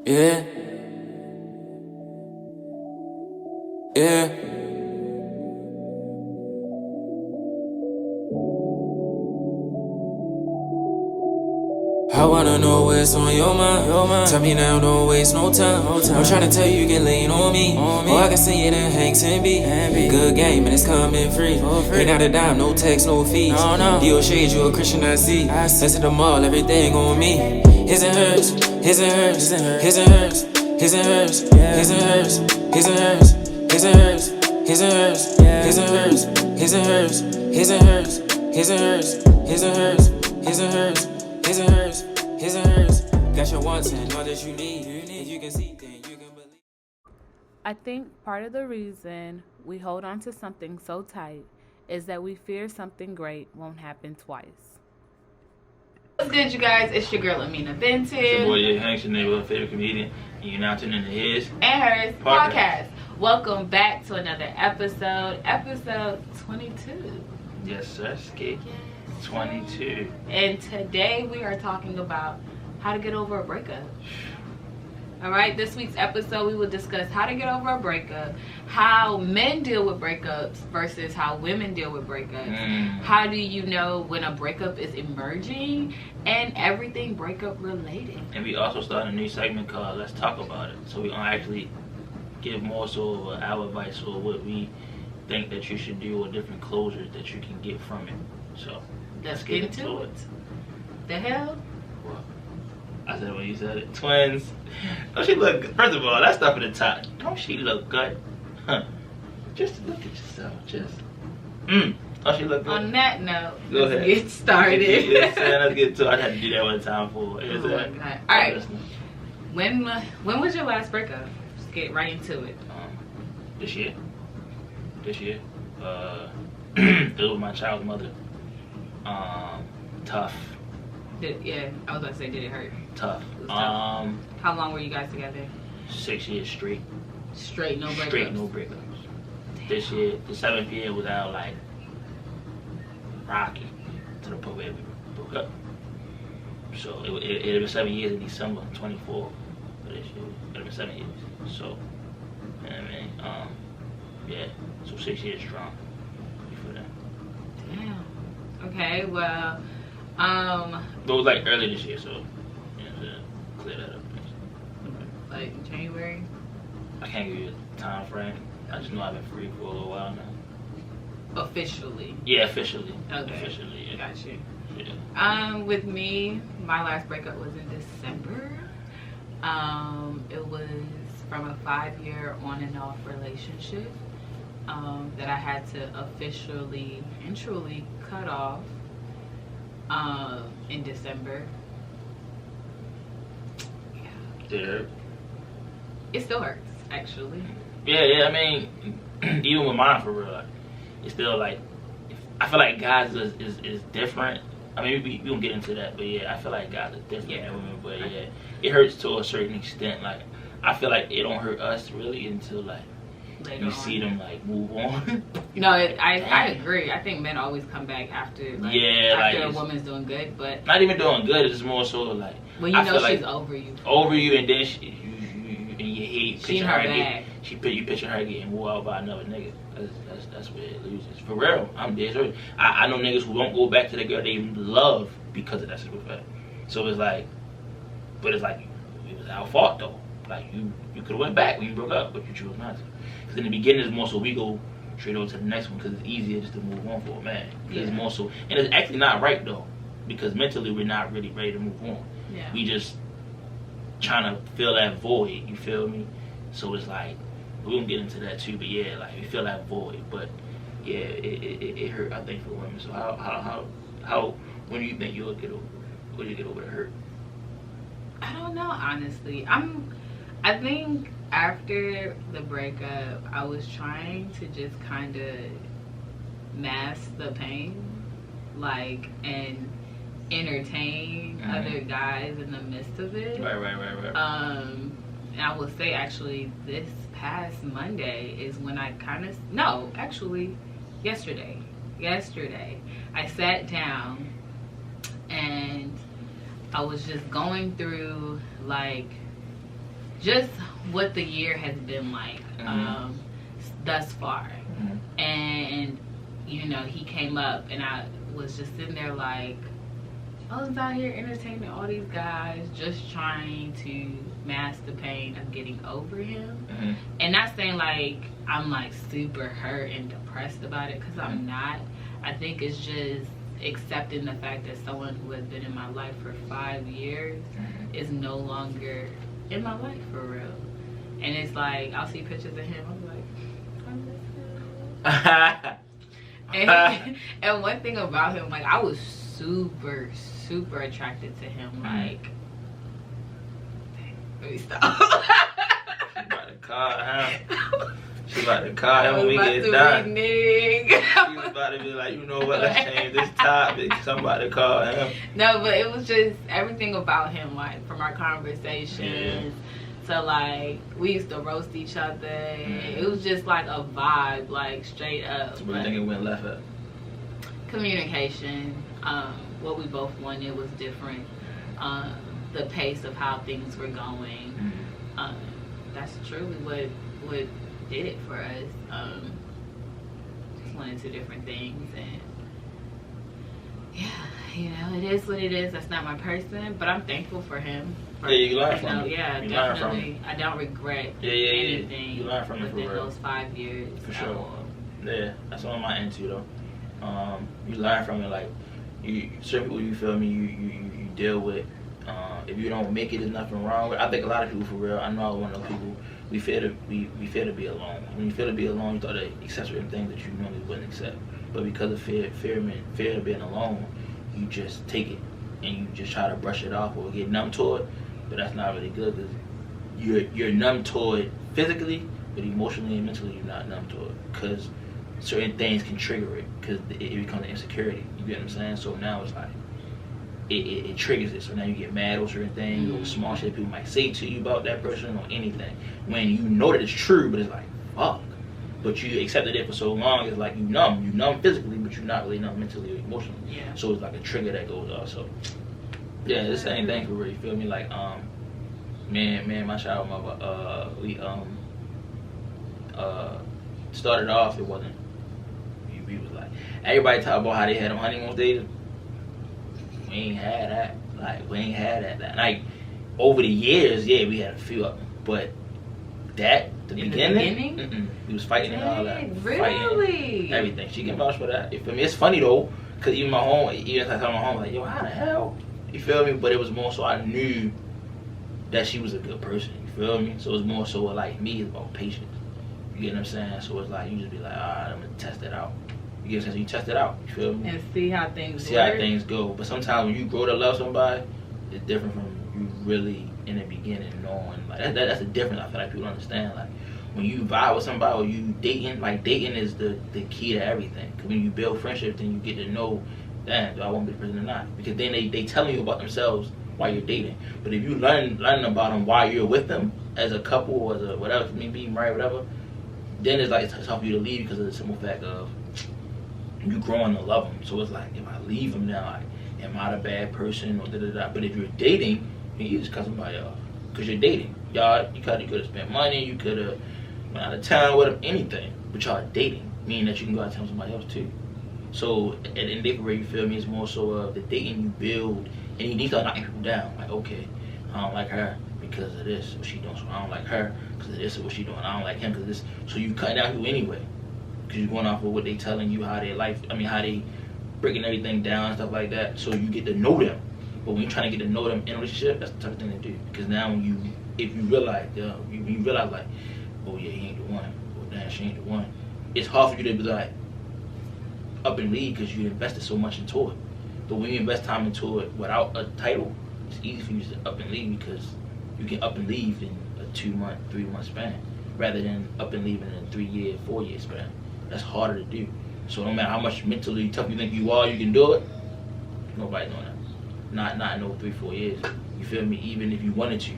Yeah. Yeah. I wanna know what's on your mind. Tell me now, don't waste no time. I'm tryna tell you, can lean on me. Or I can see it in Hanks and B. Good game, and it's coming free. Ain't not a dime, no tax, no fees. Deal shades, you a Christian, I see. Let's hit the mall, everything on me. His and hers, his and hers, his and hers, his and hers, his and hers, his and hers, his and hers, his and hers, his and hers, his and hers, his and hers, his and hers, his and hers, his and hers, his and hers, his and hers. Got your wants and all that you need. If you can see, then you can believe. I think part of the reason we hold on to something so tight is that we fear something great won't happen twice. What's good, you guys? It's your girl Amina Benton. It's your boy Jay Hanks, your neighborhood favorite comedian, and you're now tuning into his and hers podcast. Welcome back to another episode 22. Yes, sir, Skate. 22. And today we are talking about how to get over a breakup. Alright, this week's episode we will discuss how to get over a breakup, how men deal with breakups versus how women deal with breakups. How do you know when a breakup is emerging, and everything breakup related. And we also started a new segment called Let's Talk About It. So we're gonna actually give more so of our advice or what we think that you should do or different closures that you can get from it. So let's get into it. The hell? Well, I said when you said it. Twins. Don't she look good? First of all, that stuff at the top. Don't she look good? Huh. Just look at yourself. Just. Don't she look good? On that note, go let's ahead. Get started. Let's get to it. I had to do that one time for it. Alright. When was your last breakup? Let's get right into it. This year. It was with my child's mother. Tough. I was about to say, did it hurt? Tough. Tough. How long were you guys together? 6 years straight. Straight, no breakups? Straight, no breakups. Damn. This year, the 7th year was out like rocky to the point where we broke up. So it had been 7 years in December 24 for this year. It had been 7 years. So, you know what I mean? Yeah. So 6 years strong before that. Damn. Okay, well, But it was like early this year, so you know, to clear that up. Like January? I can't give you a time frame. I just know I've been free for a little while now. Officially? Yeah, officially. Okay. Officially, yeah. Got you. Yeah. With me, my last breakup was in December. It was from a 5-year on and off relationship that I had to officially and truly cut off in December. Yeah. Did it hurt? It still hurts, actually. Yeah, I mean, even with mine for real, like, it's still like, I feel like guys is different. I mean, we won't get into that, but yeah, I feel like guys are different than women, but yeah, it hurts to a certain extent. Like, I feel like it don't hurt us really until like later you see them like move on. No, I agree. I think men always come back after after a woman's doing good, but not even doing good. It's more so like when you know she's over you, and then you hate picture her you picture her getting wore out by another nigga. That's where it loses. For real, I'm dead serious. I know niggas who don't go back to the girl they love because of that simple fact. So it's like, but it's like it was our fault though. Like you could have went back when you broke up, but you chose not to. Because in the beginning it's more so we go straight over to the next one because it's easier just to move on for a man. Yeah. It's more so, and it's actually not right though, because mentally we're not really ready to move on. Yeah. We just trying to fill that void. You feel me? So it's like we won't get into that too, but yeah, like we feel that void. But yeah, it hurt. I think for women. So how when do you think you'll get over? When you get over the hurt? I don't know, honestly. I think after the breakup, I was trying to just kind of mask the pain, like, and entertain other guys in the midst of it. Right. And I will say, actually, this past Monday is when I yesterday, I sat down and I was just going through, like, just what the year has been like thus far. And you know, he came up and I was just sitting there like, I was out here entertaining all these guys, just trying to mask the pain of getting over him. And not saying like I'm like super hurt and depressed about it, because I'm not. I think it's just accepting the fact that someone who has been in my life for 5 years is no longer in my life for real. And it's like, I'll see pictures of him, I'm like, I miss him. And one thing about him, like, I was super attracted to him. Like, let me stop. She about to call him. She about to call him when we get done. She was about to be like, you know what, let's change this topic because I'm about to call him. No, but it was just everything about him, like, from our conversations to, like, we used to roast each other. It was just like a vibe, like, straight up. So what do you think it went left at? Communication. What we both wanted was different. The pace of how things were going. That's truly what did it for us. Just wanted two different things, and yeah, you know, it is what it is. That's not my person, but I'm thankful for him. Yeah, you learn from it. Yeah, you definitely. I don't regret anything you learn from it within for real. those 5 years. For sure. Yeah, that's on my end too, though. You learn from it. Like, certain people, you feel me, you deal with. If you don't make it, there's nothing wrong with it. I think a lot of people, for real, I know I was one of those people, we fear to be alone. When you fear to be alone, you thought to accept certain things that you normally wouldn't accept. But because of fear of being alone, you just take it and you just try to brush it off or get numb to it. But that's not really good, because you're numb to it physically, but emotionally and mentally you're not numb to it, because certain things can trigger it, because it becomes an insecurity. You get what I'm saying? So now it's like it triggers it. So now you get mad over certain things or small shit people might say to you about that person or anything, when you know that it's true, but it's like, fuck. But you accepted it for so long, it's like you numb physically, but you're not really numb mentally or emotionally. Yeah. So it's like a trigger that goes off. So yeah, it's the same thing for real. You feel me? Like man, my child mother, we started off, it wasn't. We was like, everybody talk about how they had them honeymoon days. We ain't had that. Like, we ain't had that. Like, over the years, yeah, we had a few of them, but the beginning? We was fighting and all that. Really? Fighting, everything. She can vouch for that. You feel me? It's funny though, because even if I tell my home, like, yo, how the hell? You feel me? But it was more so I knew that she was a good person. You feel me? So it was more so like me, it's about patience. You get what I'm saying? So it's like, you just be like, alright, I'm gonna test it out. You get what I'm saying? So you test it out. You feel me? And see how things go. But sometimes when you grow to love somebody, it's different from you really in the beginning knowing. Like that's the difference. I feel like people don't understand. Like when you vibe with somebody or you dating, like dating is the key to everything. Because when you build friendship, then you get to know, damn, do I want to be the person or not? Because then they telling you about themselves while you're dating. But if you learning about them while you're with them as a couple or as a whatever, maybe married, whatever, then it's like it's tough for you to leave because of the simple fact of you growing to love them. So it's like, if I leave them now, like, am I the bad person or da-da-da? But if you're dating, then you just cut somebody off. Because you're dating. Y'all, you could have spent money, you could have went out of town with them, anything. But y'all are dating, meaning that you can go out and tell somebody else too. So at the end of the day, where you feel me, is more so the dating you build, and you need to start knocking people down. Like, okay, I don't like her because of this, what she doing. So I don't like her because of this, or what she doing. I don't like him because of this. So you cut down people anyway. Because you're going off of what they telling you, how they breaking everything down and stuff like that. So you get to know them. But when you're trying to get to know them in a relationship, that's the tough thing to do. Because now if you realize, like, oh yeah, he ain't the one, or damn, she ain't the one, it's hard for you to be like, up and leave because you invested so much into it. But when you invest time into it without a title, it's easy for you to up and leave, because you can up and leave in a 2-month, 3-month span, rather than up and leave in a 3-year, 4-year span. That's harder to do. So no matter how much mentally tough you think you are, you can do it. Nobody doing that. Not in no 3-4 years. You feel me? Even if you wanted to,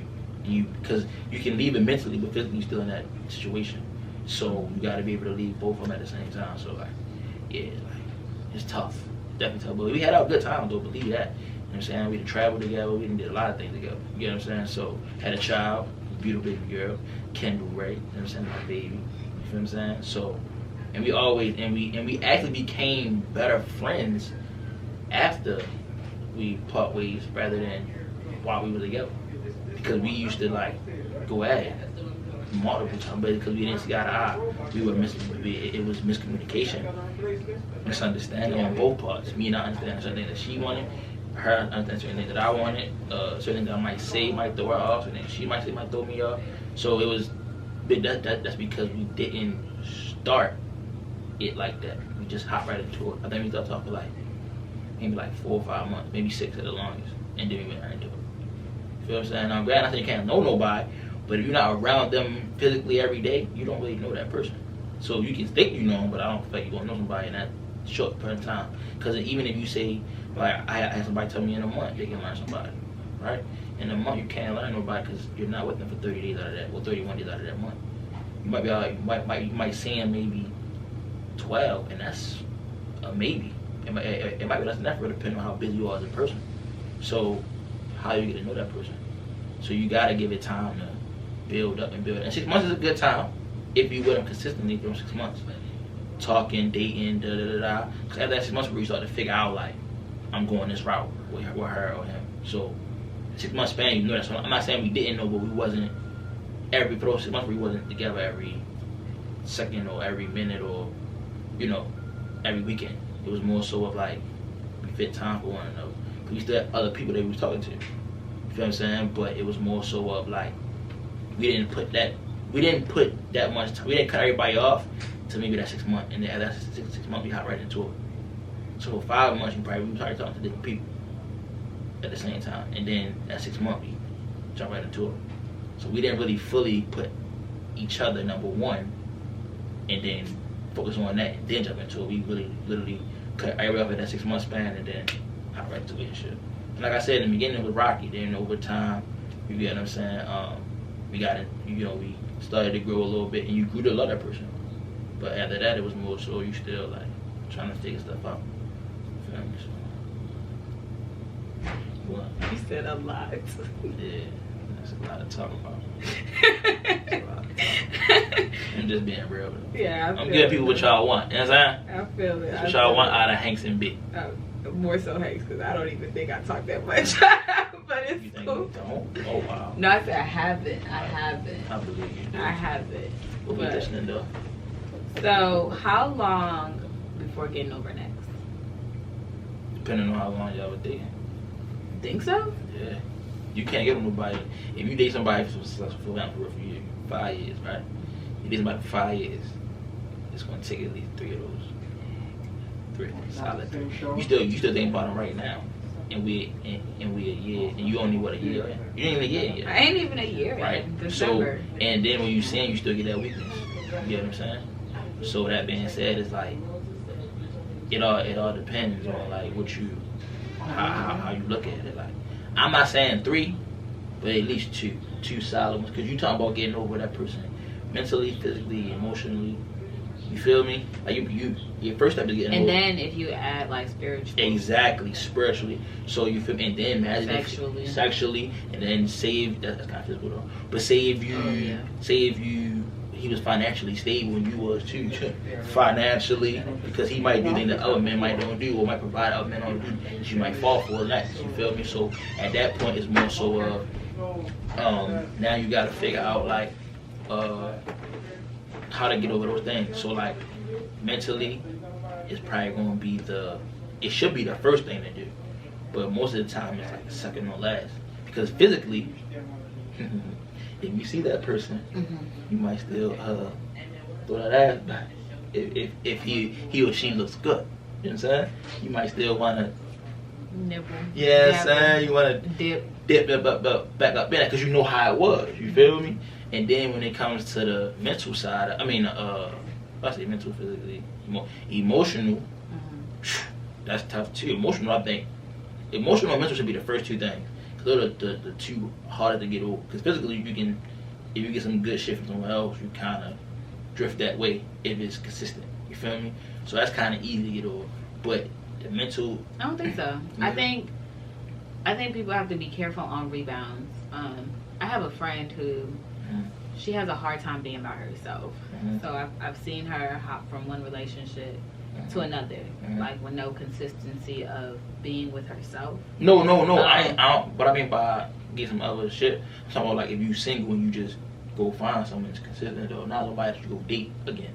because you can leave it mentally, but physically you're still in that situation. So you got to be able to leave both of them at the same time. So like, yeah, like it's tough, definitely tough. But we had our good time though. Believe that. You know what I'm saying? We done traveled together. We done did a lot of things together. You get what I'm saying? So had a child. beautiful baby girl, Kendall, right? You know what I'm saying? My baby. You feel what I'm saying? So, and we actually became better friends after we part ways rather than while we were together. Because we used to like go at it multiple times, but because we didn't see eye to eye, it was miscommunication, misunderstanding on both parts. Me not understanding certain things that she wanted, her understanding certain things that I wanted, certain things that I might say might throw her off, and then she might say might throw me off. So it was, that's because we didn't start it like that. We just hopped right into it. I think we started talking like maybe like 4 or 5 months, maybe 6 at the longest, and then we went right into it. You feel what I'm saying? I'm glad I think you can't know nobody, but if you're not around them physically every day, you don't really know that person. So you can think you know them, but I don't feel like you're going to know somebody in that short period of time. Because even if you say, like, I had somebody tell me in a month, they can learn somebody, right? In a month, you can't learn nobody because you're not with them for 30 days out of that, or 31 days out of that month. You might be like, you might see them maybe 12, and that's a maybe. It might be less than that for depending on how busy you are as a person. So how you get to know that person? So you gotta give it time to build up and build. And 6 months is a good time if you with them consistently for 6 months, talking, dating, da da da da. Because after that 6 months, where you start to figure out like, I'm going this route with her or him. So 6 months span, you know that. So I'm not saying we didn't know, but we wasn't for those 6 months we wasn't together every second or every minute or every weekend. It was more so of like we fit time for one another. We still had other people that we was talking to. You feel what I'm saying? But it was more so of like we didn't put that much time. We didn't cut everybody off to maybe that 6 months, and then that six months we hop right into it. So 5 months we started talking to different people at the same time, and then that 6 months we jump right into it. So we didn't really fully put each other number one, and then focus on that, and then jump into it. We really literally cut everybody off at that 6 month span, and then hop right to it and shit. And like I said in the beginning, it was rocky. Then over time, you get what I'm saying. We got it. We started to grow a little bit, and you grew to love that person. But after that, it was more so you still like trying to figure stuff out. You feel me? So, what? You said a lot. Yeah, that's a lot to talk about. That's a lot to talk about. I'm just being real though. Yeah, I'm giving people what y'all want. You know what I'm saying? I feel it. That's what y'all want out of Hanks and B. More so Hanks, because I don't even think I talk that much. But it's cool. Don't? Oh wow. No, I said I haven't. I believe you do. I haven't. We'll be listening though. So how long before getting over next? Depending on how long y'all were dating. Think so? Yeah. You can't get with nobody. If you date somebody for a few years, 5 years, right? You date somebody for 5 years, it's gonna take at least 3 of those. 3, solid 3. You still think about them right now, and we a year, and you only a year in. You ain't even a year yet. I ain't even a year right? in December. So, and then when you sin, you still get that weakness. You get what I'm saying? So that being said, it's like it all depends on like what you how you look at it. Like I'm not saying 3, but at least 2 solid ones, because you talking about getting over that person mentally, physically, emotionally. You feel me? Like your first step is getting over. And then if you add like spiritually. Exactly, spiritually. So you feel me? And then imagine sexually, and then that's kind of physical though. But say if he was financially stable and you was too financially, because he might do things that other men might don't do, or might provide other men don't do, that you might fall for that. You feel me? So at that point, it's more so of now you got to figure out like how to get over those things. So like mentally, it's probably gonna be it should be the first thing to do, but most of the time it's like second or last, because physically. If you see that person, you might still throw that ass back. If he or she looks good, you know what I'm saying? You might still want to nibble. Yeah, I'm saying you want to dip back up in it because you know how it was. You feel me? And then when it comes to the mental side, I say mental, physically, emotional. That's tough too. Emotional and mental should be the first 2 things. Those are the 2 harder to get over. Because physically, if you get some good shit from somewhere else, you kind of drift that way if it's consistent. You feel me? So that's kind of easy to get over. But the mental, I don't think so. I think people have to be careful on rebounds. I have a friend who she has a hard time being by herself. So I've seen her hop from one relationship to another, like with no consistency of being with herself. No. I don't. What I mean by get some other shit, I'm talking about like if you single and you just go find someone that's consistent, or not somebody that you go date again.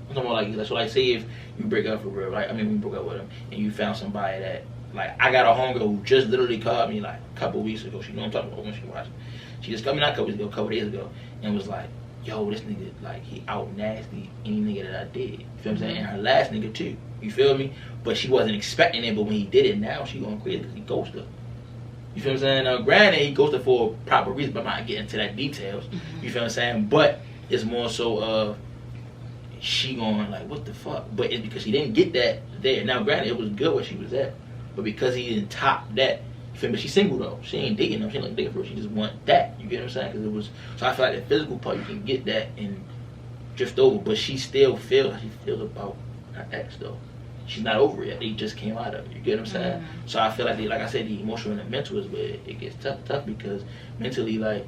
I'm talking about like, so like say if you break up for real, right? I mean, we broke up with him and you found somebody that, like, I got a homegirl who just literally called me like a couple weeks ago. She know I'm talking about when she watched. She just called me not a couple weeks ago, a couple days ago, and was like, yo, this nigga, like, he out nasty any nigga that I did. You feel what I'm saying? And her last nigga too. You feel me? But she wasn't expecting it, but when he did it, now she going crazy because he ghosted her. You feel what I'm saying? Now, granted, he ghosted for a proper reason, but I'm not getting into that details. You feel what I'm saying? But it's more so she going like, what the fuck? But it's because she didn't get that there. Now, granted, it was good where she was at, but because he didn't top that, you feel me? She's single though. She ain't dating him. She ain't like dating for her. She just want that. You get what I'm saying? Because it was. So I feel like the physical part, you can get that and drift over, but she still feels about her ex though. She's not over it yet. They just came out of it. You get what I'm saying? So I feel like, like I said, the emotional and the mental is where it gets tough because mentally, like,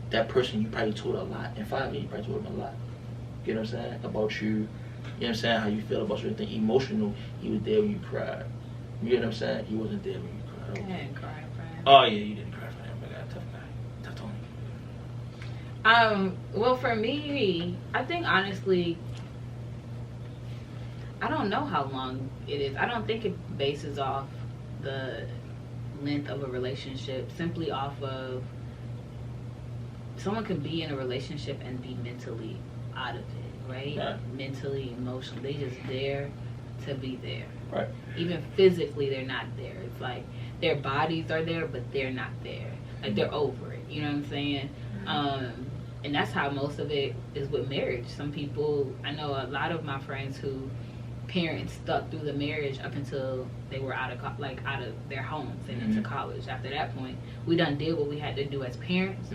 that person you probably told a lot. In 5 years, you probably told him a lot. You get what I'm saying? About you. You know what I'm saying? How you feel about certain things. Emotional, he was there when you cried. You get what I'm saying? He wasn't there when you cried. I didn't cry for him. Oh, yeah, you didn't cry for him. But I got a tough guy. Tough Tony. Well, for me, I think honestly, I don't know how long it is. I don't think it bases off the length of a relationship, simply off of someone can be in a relationship and be mentally out of it, right? Right. Mentally, emotionally, they just there to be there. Right. Even physically, they're not there. It's like their bodies are there, but they're not there. Like they're over it. You know what I'm saying? And that's how most of it is with marriage. Some people, I know a lot of my friends who parents stuck through the marriage up until they were out of their homes and into college. After that point, we done did what we had to do as parents.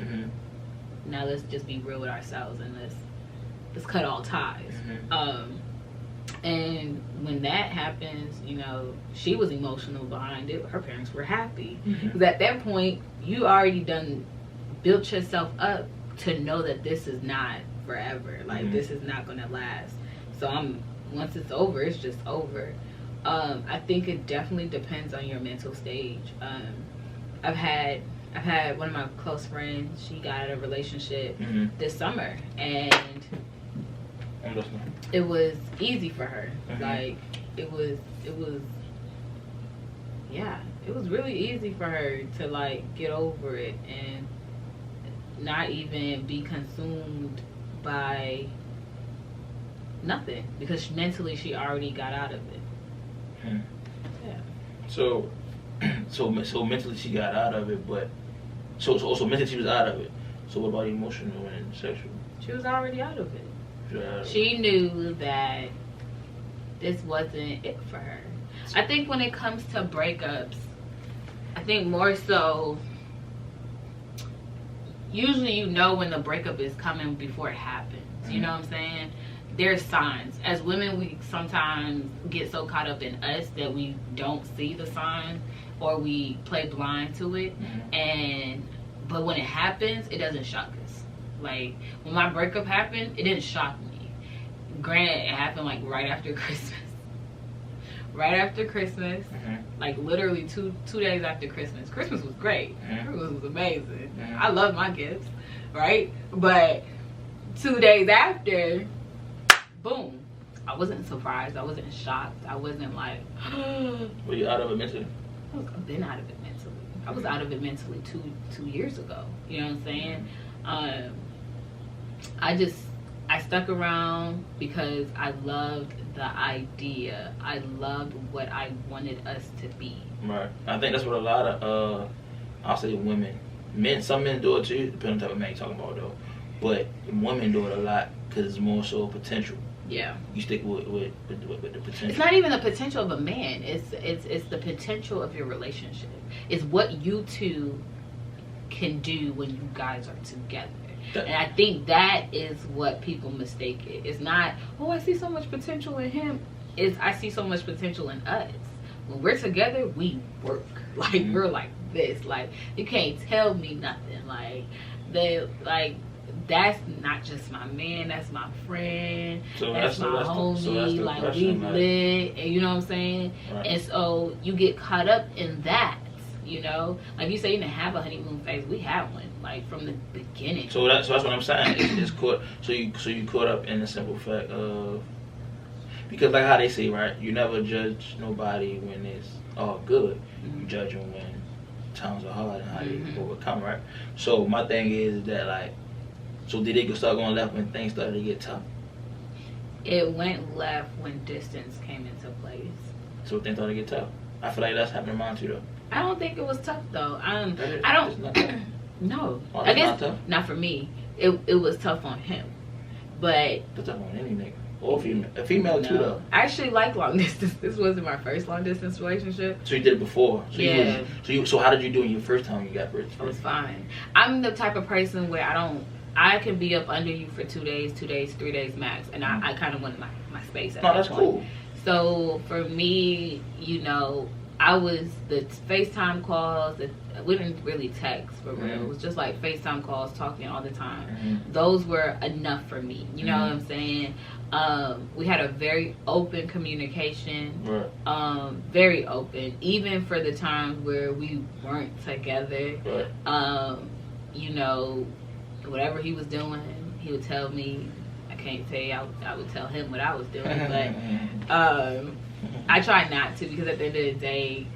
Now let's just be real with ourselves and let's cut all ties. And when that happens, you know, she was emotional behind it. Her parents were happy. Because at that point, you already done built yourself up to know that this is not forever. Like, this is not going to last. So once it's over, it's just over. I think it definitely depends on your mental stage. I've had one of my close friends, she got out of a relationship this summer, and it was easy for her. Like, it was really easy for her to, like, get over it and not even be consumed by nothing, because mentally she already got out of it. Yeah. So mentally she got out of it, but so mentally she was out of it. So what about emotional and sexual? She was already out of it. She knew that this wasn't it for her. I think when it comes to breakups, I think more so, usually you know when the breakup is coming before it happens. You know what I'm saying? There's signs. As women, we sometimes get so caught up in us that we don't see the signs, or we play blind to it. But when it happens, it doesn't shock us. Like, when my breakup happened, it didn't shock me. Granted, it happened like right after Christmas. Like literally two days after Christmas. Christmas was great. Christmas was amazing. I love my gifts, right? But 2 days after, boom. I wasn't surprised. I wasn't shocked. I wasn't like, were you out of it mentally? I've been out of it mentally. I was out of it mentally two years ago. You know what I'm saying? I stuck around because I loved the idea. I loved what I wanted us to be. Right. I think that's what a lot of, I'll say women, some men do it too, depending on the type of man you're talking about though. But women do it a lot because it's more so potential. Yeah. You stick with the potential. It's not even the potential of a man. It's the potential of your relationship. It's what you two can do when you guys are together. And I think that is what people mistake it. It's not, oh, I see so much potential in him. It's, I see so much potential in us. When we're together, we work. Like, we're like this. Like, you can't tell me nothing. Like, that's not just my man, that's my friend, that's my homie, like, we lit, and you know what I'm saying? Right. And so you get caught up in that, you know? Like you say, you didn't have a honeymoon phase, we had one, like, from the beginning. So that's what I'm saying. It's caught. So you caught up in the simple fact of, because like how they say, right? You never judge nobody when it's all good. You judge them when times are hard and how they overcome, right? So my thing is that, like, so did it start going left when things started to get tough? It went left when distance came into place. So things started to get tough. I feel like that's happening to mine too, though. I don't think it was tough though. I don't. No, oh, I guess not for me. It was tough on him, but it's tough on any nigga or female. A female too, though. I actually like long distance. This wasn't my first long distance relationship. So you did it before. So yeah. So how did you do in your first time you got first? It was fine. I'm the type of person where I can be up under you for 2 days, 3 days max, and I kind of want my space at that point. Cool. So for me, you know, I was the FaceTime calls. We didn't really text for real. It was just like FaceTime calls, talking all the time. Those were enough for me. You know what I'm saying? We had a very open communication. Right. Very open, even for the times where we weren't together. Right. You know, whatever he was doing, he would tell me. I can't tell you, I would tell him what I was doing, but I try not to, because at the end of the day,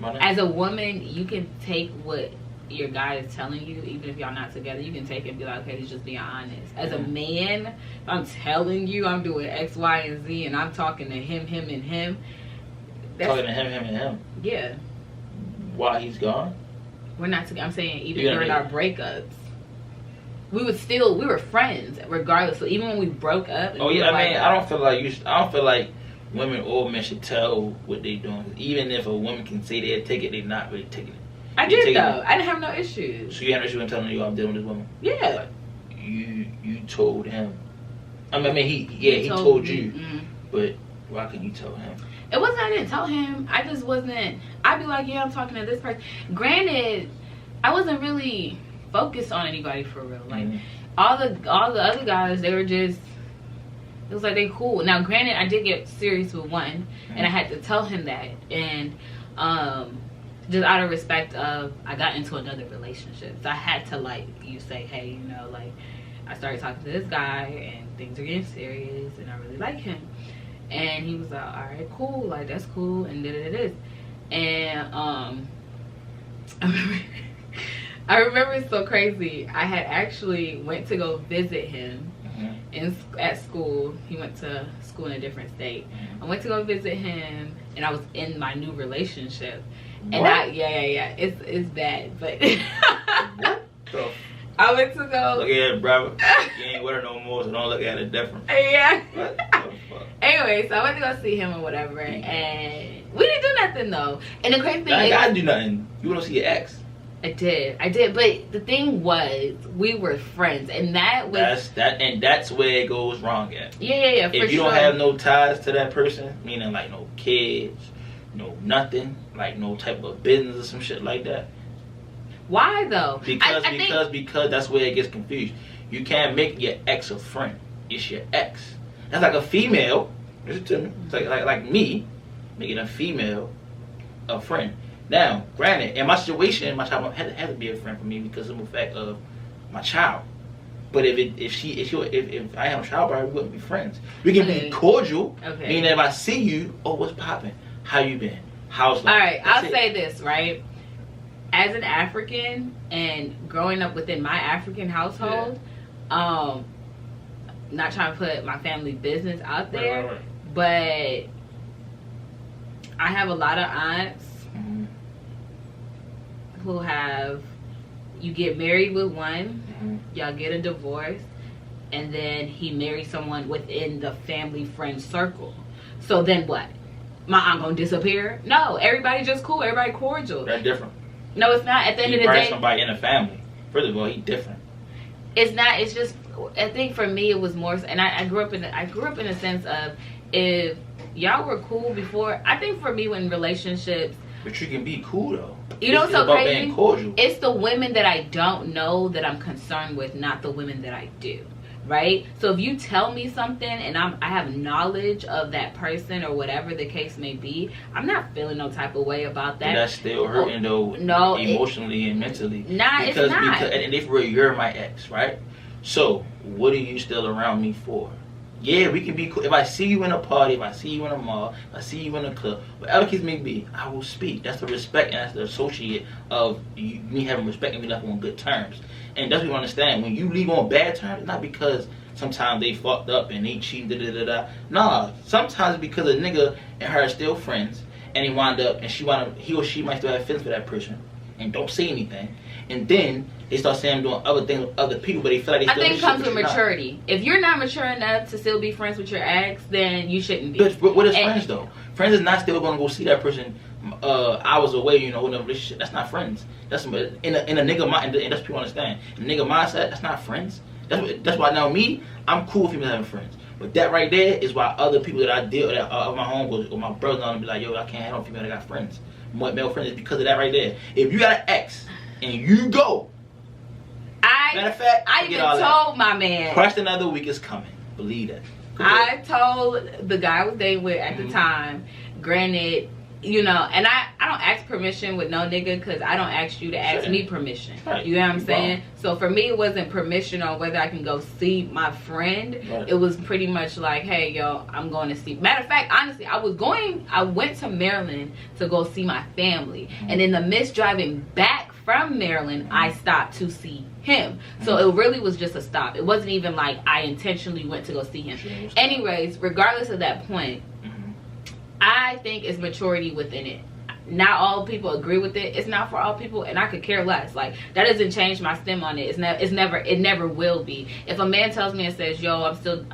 as a woman, you can take what your guy is telling you, even if y'all not together. You can take it and be like, okay, he's just being honest. As a man, if I'm telling you I'm doing X, Y, and Z, and I'm talking to him, and him. Talking to him, and him? Yeah. While he's gone? We're not together. I'm saying even during our breakups. We were friends regardless. So even when we broke up. Oh yeah, I mean, I don't feel like women or men should tell what they doing. Even if a woman can say they'll take it, they're not really taking it. I did though. I didn't have no issues. So you had no issue in telling you I'm dealing with this woman? Yeah. Like, you told him. I mean, he told you. But why couldn't you tell him? It wasn't I didn't tell him. I just wasn't. I'd be like, yeah, I'm talking to this person. Granted, I wasn't really focused on anybody for real. Like all the other guys, they were just, it was like they cool. Now granted, I did get serious with one, and I had to tell him that, and just out of respect of, I got into another relationship, so I had to, like, you say, hey, you know, like, I started talking to this guy and things are getting serious and I really like him. And he was like, all right, cool, like, that's cool, and da-da-da-da. And I remember it's so crazy. I had actually went to go visit him at school. He went to school in a different state. I went to go visit him, and I was in my new relationship. And it's bad, but So, I went to go. Look at it, brother. You ain't with her no more, so don't look at it different. Yeah. What the fuck? Anyway, so I went to go see him or whatever, and we didn't do nothing though. And the crazy thing I gotta do nothing. You wanna see your ex? I did, but the thing was, we were friends, and that's where it goes wrong at. Yeah, if you don't have no ties to that person, meaning like no kids, no nothing, like no type of business or some shit like that. Why though? Because that's where it gets confused. You can't make your ex a friend. It's your ex. That's like a female. Listen to me. It's like me making a female a friend. Now, granted, in my situation, my child had to be a friend for me because of the fact of my child. But if I have a child, we wouldn't be friends. We can be cordial. Okay. Meaning, if I see you, oh, what's popping? How you been? How's life? All right, I'll say this, right? As an African and growing up within my African household, not trying to put my family business out there, right. But I have a lot of aunts who have, you get married with one, y'all get a divorce, and then he married someone within the family friend circle. So then what? My aunt gonna disappear? No, everybody just cool, everybody cordial. That's different. No, it's not. At the end of the day, somebody in a family. First of all, he different. It's not. It's just. I think for me, it was more. And I grew up in a sense of, if y'all were cool before. I think for me, when relationships, But you can be cool though. You know what's so about crazy? Being cordial. It's the women that I don't know that I'm concerned with, not the women that I do. Right? So if you tell me something and I have knowledge of that person or whatever the case may be, I'm not feeling no type of way about that. But that's still hurting though, no, emotionally and mentally. Nah, it's not. Because, and if you're my ex, right? So what are you still around me for? Yeah, we can be cool. If I see you in a party, if I see you in a mall, if I see you in a club, whatever the case may be, I will speak. That's the respect and that's the associate of me having respect and we left on good terms. And that's what you understand. When you leave on bad terms, it's not because sometimes they fucked up and they cheated, Nah, sometimes it's because a nigga and her are still friends and they wind up and he or she might still have feelings for that person and don't say anything. And then they start saying doing other things with other people, but they feel like they still I think it comes with maturity. If you're not mature enough to still be friends with your ex, then you shouldn't be. But what is friends though? Friends is not still gonna go see that person hours away, in a relationship. That's not friends. That's in a nigga mind, and that's what people understand. In a nigga mindset, that's not friends. That's why now I'm cool with people having friends. But that right there is why other people that I deal with, my homegirls or my brothers, and be like, yo, I can't handle female that got friends, male friends. It's because of that right there. If you got an ex and you go, matter of fact, I even told my man. Question of the week is coming. Believe that. I told the guy I was dating with at the time, granted, and I don't ask permission with no nigga because I don't ask you to ask me permission. Right. You know what I'm saying? So for me, it wasn't permission on whether I can go see my friend. Right. It was pretty much like, hey, yo, I'm going to see. Matter of fact, honestly, I went to Maryland to go see my family. And in the midst driving back from Maryland, I stopped to see him. So it really was just a stop. It wasn't even like I intentionally went to go see him. Anyways, regardless of that point, I think it's maturity within it. Not all people agree with it. It's not for all people, and I could care less. Like, that doesn't change my stem on it. It never will be. If a man tells me and says, yo, I'm still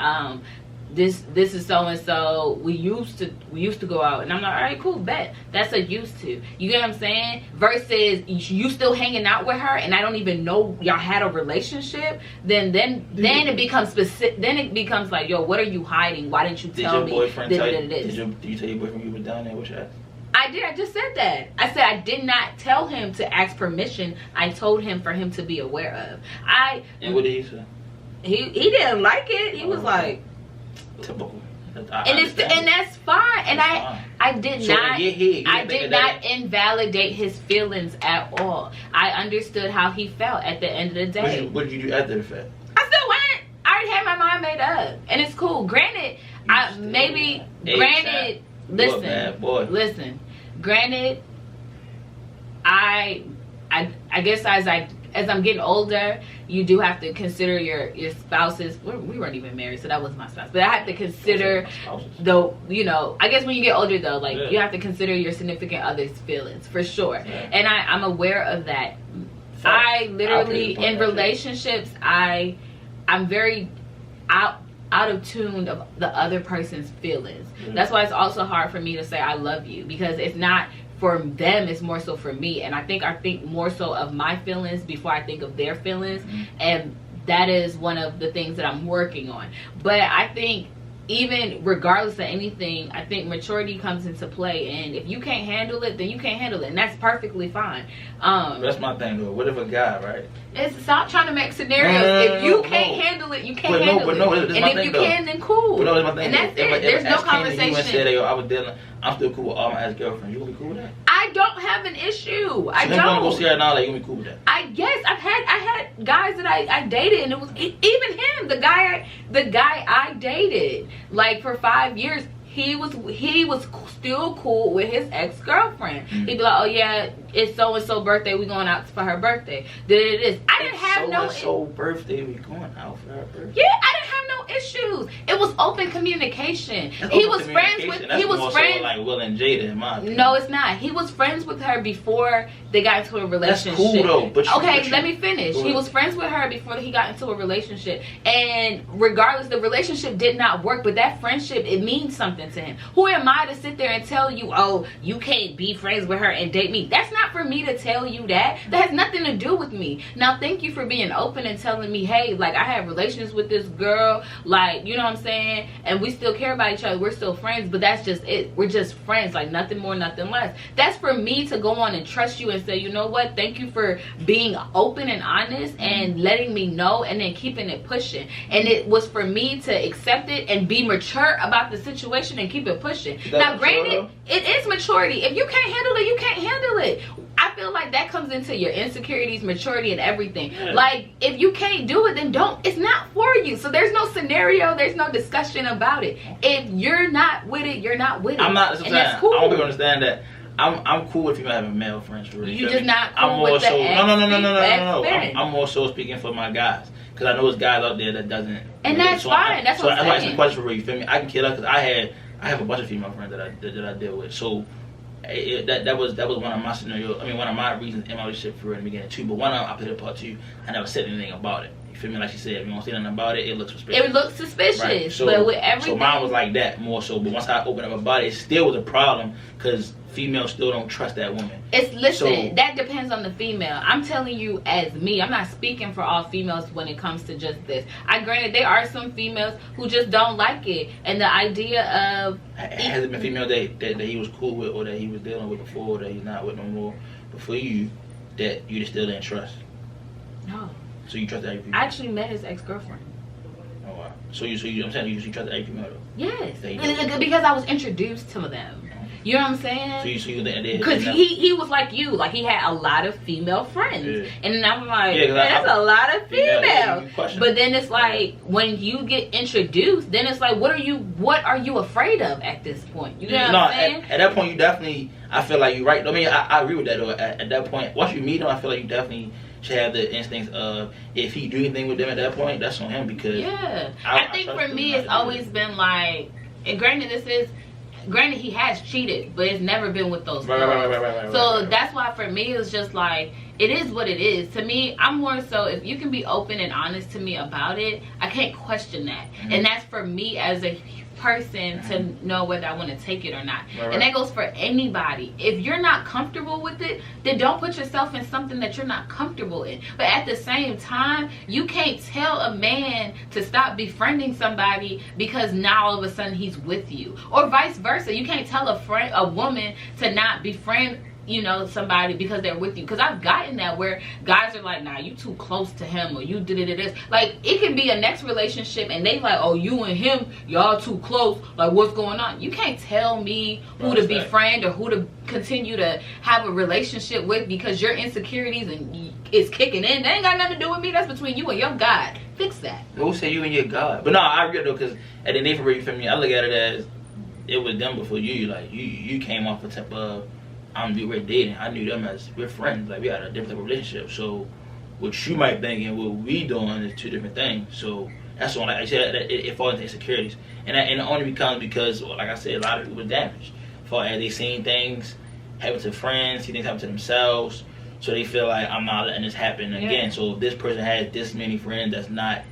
this is so and so, we used to go out, and I'm like, all right, cool, bet. That's a used to. You get what I'm saying? Versus you still hanging out with her and I don't even know y'all had a relationship, then it becomes specific. Then it becomes like, yo, what are you hiding? Why didn't you tell me? Did you tell your boyfriend you were down there with your ass? I did. I just said that. I said I did not tell him to ask permission. I told him for him to be aware of. And what did he say? He didn't like it. He was like, typical. And that's fine. And I did not invalidate his feelings at all. I understood how he felt at the end of the day. What did you do after the fact? I still went. I already had my mind made up, and it's cool. Granted, listen. Granted, I guess as I'm getting older, you do have to consider your spouses. We weren't even married, so that wasn't my spouse. But I have to consider I guess when you get older though, like you have to consider your significant other's feelings for sure. Yeah. And I'm aware of that. I literally in relationships, I'm very out of tune of the other person's feelings. Mm-hmm. That's why it's also hard for me to say I love you, because it's not for them, it's more so for me. And I think more so of my feelings before I think of their feelings. Mm-hmm. And that is one of the things that I'm working on. But I think even regardless of anything, I think maturity comes into play, and if you can't handle it, then you can't handle it, and that's perfectly fine. That's my thing though. What if a guy, right? Stop trying to make scenarios. If you can't handle it, you can't handle it. And if you can, then cool. But no, that's my thing. And that's it. There's no conversation. I'm still cool with all my ex girlfriends. You gonna be cool with that? I don't have an issue. I don't. I'm gonna go see her now. Like, you gonna be cool with that? I had guys that I dated, and it was even him, the guy I dated, like for 5 years. He was still cool with his ex-girlfriend. Mm-hmm. He'd be like, oh yeah, it's so-and-so birthday, we going out for her birthday. I didn't have so birthday, we going out for her birthday. Yeah, I didn't have no issues. It was open communication. He was friends with like Will and Jada in my opinion. No, it's not. He was friends with her before they got into a relationship. That's cool though. But let me finish. He was friends with her before he got into a relationship, and regardless, the relationship did not work, but that friendship, it means something to him. Who am I to sit there and tell you, oh, you can't be friends with her and date me? That's not for me to tell you that. That has nothing to do with me. Now, thank you for being open and telling me, hey, like, I have relations with this girl, Like, you know what I'm saying? And we still care about each other. We're still friends, but that's just it. We're just friends, like nothing more, nothing less. That's for me to go on and trust you and say, you know what? Thank you for being open and honest and letting me know, and then keeping it pushing. And it was for me to accept it and be mature about the situation and keep it pushing. Now, granted, it is maturity. If you can't handle it, you can't handle it. I feel like that comes into your insecurities, maturity, and everything. Yeah. Like, if you can't do it, then don't. It's not for you. So there's no scenario, there's no discussion about it. If you're not with it, you're not with it. I'm not. And that's cool. I want people to understand that I'm cool if you having male friends for real. You just not cool I'm with the no. I'm more so speaking for my guys, because I know there's guys out there that doesn't. And that's fine. That's what I'm saying. So I ask a question for real. You feel me? I can kill her because I have a bunch of female friends that I deal with. So. That was one of my scenarios. I mean, one of my reasons in my relationship for real in the beginning too. But one of them I played a part too. I never said anything about it. You feel me? Like she said, if you don't say nothing about it, it looks suspicious. It looks suspicious. Right? So, but with everything, so mine was like that more so. But once I opened up about it, it still was a problem because females still don't trust that woman. That depends on the female. I'm telling you as me. I'm not speaking for all females when it comes to just this. Granted, there are some females who just don't like it, and the idea of has it been female that he was cool with or that he was dealing with before, or that he's not with no more before you, that you just still didn't trust? No. So you trust every female? I actually met his ex-girlfriend. Oh wow. So I'm saying you trust every female though? Yes. Because I was introduced to them. You know what I'm saying? So you because he was like you, like he had a lot of female friends, and then I'm like, that's a lot of females. But then it's like when you get introduced, then it's like, what are you afraid of at this point? You know what I'm saying? At that point, you definitely, I feel like you're right. I mean, I agree with that though. At that point, once you meet him, I feel like you definitely should have the instincts of if he do anything with them at that point, that's on him because I think for me it's always been like, and granted he has cheated, but it's never been with those girls. So that's why for me it's just like, it is what it is. To me, I'm more so, if you can be open and honest to me about it, I can't question that. And that's for me as a person to know whether I want to take it or not. And that goes for anybody. If you're not comfortable with it, then don't put yourself in something that you're not comfortable in. But at the same time, you can't tell a man to stop befriending somebody because now all of a sudden he's with you, or vice versa. You can't tell a woman to not befriend somebody because they're with you. Because I've gotten that where guys are like, nah, you too close to him, or you did this. Like, it can be a next relationship and they like, oh, you and him, y'all too close, like what's going on? You can't tell me who to befriend or who to continue to have a relationship with because your insecurities and it's kicking in. That ain't got nothing to do with me. That's between you and your God. Fix that. Who say you and your God? But no, I agree though, because at the end of the day, you feel me, I look at it as it was them before you. Like you came off the type of, we're dating. I knew them as we're friends. Like we had a different type of relationship. So what you might think and what we doing is two different things. So that's when, like I said, it falls into insecurities, and it only becomes because, like I said, a lot of people were damaged. For as they seen things happen to friends, see things happen to themselves, so they feel like I'm not letting this happen again. So if this person has this many friends that's not,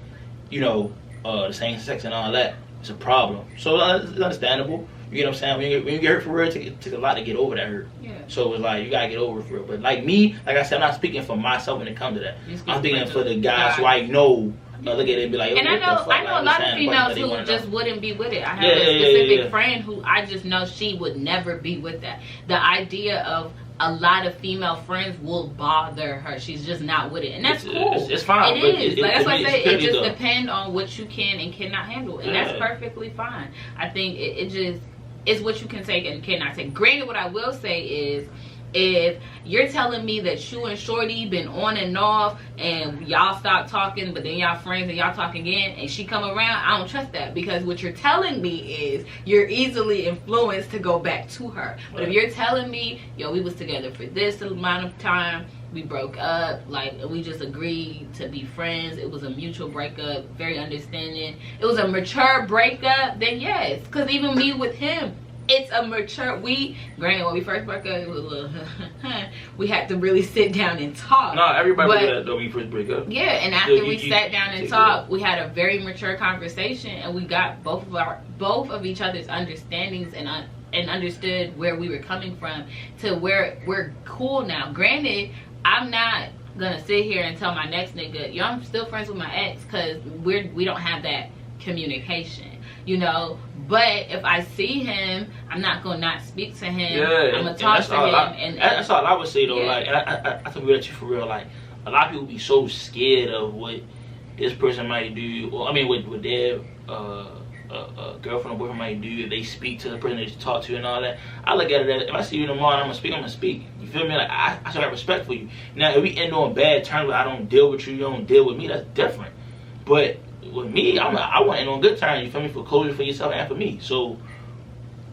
the same sex and all that, it's a problem. So it's understandable. You get what I'm saying? When you get hurt for real, it takes a lot to get over that hurt. Yeah. So it's like, you gotta get over it for real. But like me, like I said, I'm not speaking for myself when it comes to that. I'm speaking for the guys who I know. Look at it and be like, and I know a lot of females who just wouldn't be with it. I have a specific friend who I just know she would never be with that. The idea of a lot of female friends will bother her. She's just not with it, and that's cool. It's fine. It is. That's why I say it just depends on what you can and cannot handle, and that's perfectly fine. I think it just is what you can take and cannot take. Granted, what I will say is, if you're telling me that you and Shorty been on and off and y'all stop talking, but then y'all friends and y'all talk again and she come around, I don't trust that, because what you're telling me is you're easily influenced to go back to her. But if you're telling me, yo, we was together for this amount of time, we broke up, like we just agreed to be friends, it was a mutual breakup, very understanding, it was a mature breakup, then yes. Because even me with him, it's a mature, granted when we first broke up, it was a little, we had to really sit down and talk. No, everybody did that though when we first break up. Yeah, and after we sat down and talked, we had a very mature conversation, and we got both of each other's understandings and understood where we were coming from to where we're cool now. Granted, I'm not gonna sit here and tell my next nigga, yo, I'm still friends with my ex, because we don't have that communication. You know, but if I see him, I'm not gonna not speak to him. Yeah, I'm gonna talk to him, and that's all I would say though. Yeah. Like, and I think we let you for real. Like, a lot of people be so scared of what this person might do, or I mean, what their girlfriend or boyfriend might do if they speak to the person they talk to and all that. I look at it as, if I see you tomorrow and I'm gonna speak. You feel me? Like, I should have respect for you. Now, if we end on bad terms, where I don't deal with you, you don't deal with me, that's different. But with me, I want to end on good terms. You feel me? For closure for yourself and for me. So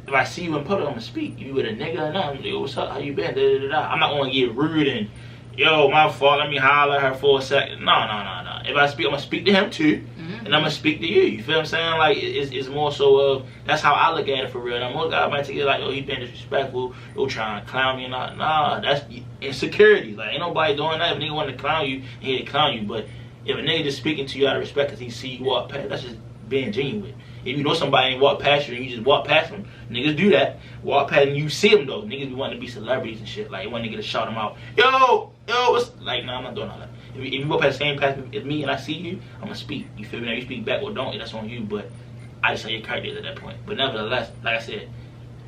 if I see you in public, I'm gonna speak. You with a nigga or not? Yo, what's up? How you been? Da, da, da, da. I'm not gonna get rude and yo, my fault. Let me holler at her for a second. No. If I speak, I'm gonna speak to him too, and I'm gonna speak to you. You feel what I'm saying? Like, it's more so of, that's how I look at it for real. Now, most guys might take it like, oh, he been disrespectful, yo, trying to clown me or not. Nah, that's insecurities. Like, ain't nobody doing that. If a nigga want to clown you, he to clown you. But if a nigga just speaking to you out of respect because he see you walk past, that's just being genuine. If you know somebody and walk past you and you just walk past them, niggas do that. Walk past and you see them though. Niggas be wanting to be celebrities and shit. Like, want to get to shout them out. Yo, what's like? Nah, I'm not doing all that. If you walk past the same path as me and I see you, I'm gonna speak. You feel me? Now you speak back or don't, that's on you. But I just say your character at that point. But nevertheless, like I said,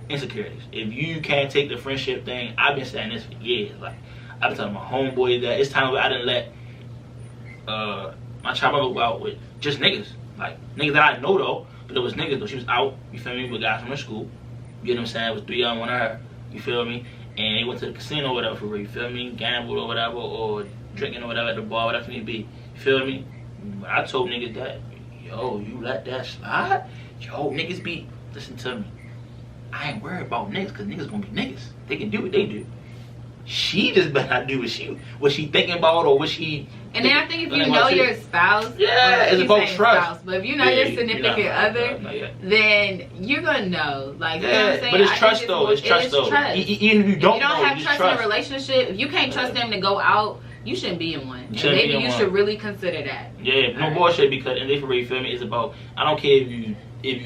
insecurities. If you can't take the friendship thing, I've been saying this for years. Like, I've been telling my homeboy that it's time I didn't let my child go out with just niggas. Like, niggas that I know though, but it was niggas though. She was out, you feel me, with guys from her school. You know what I'm saying? It was 3 of them, 1 of her. You feel me? And they went to the casino or whatever for real, you feel me? Gambled or whatever, or drinking or whatever at the bar, whatever it may be. You feel me? But I told niggas that, yo, you let that slide? Yo, niggas be, listen to me. I ain't worried about niggas, cause niggas gonna be niggas. They can do what they do. She just better not do what she thinking about or what she. And then I think if you know your spouse, yeah, it's about trust. Spouse, but if you know your significant other, then you're gonna know. Like, you know what I'm saying? But it's trust though. It's trust though. Even if you don't have trust in a relationship, if you can't trust them to go out, you shouldn't be in one. And maybe you should really consider that. Yeah, no bullshit, because and they for real, you feel me? It's about, I don't care if you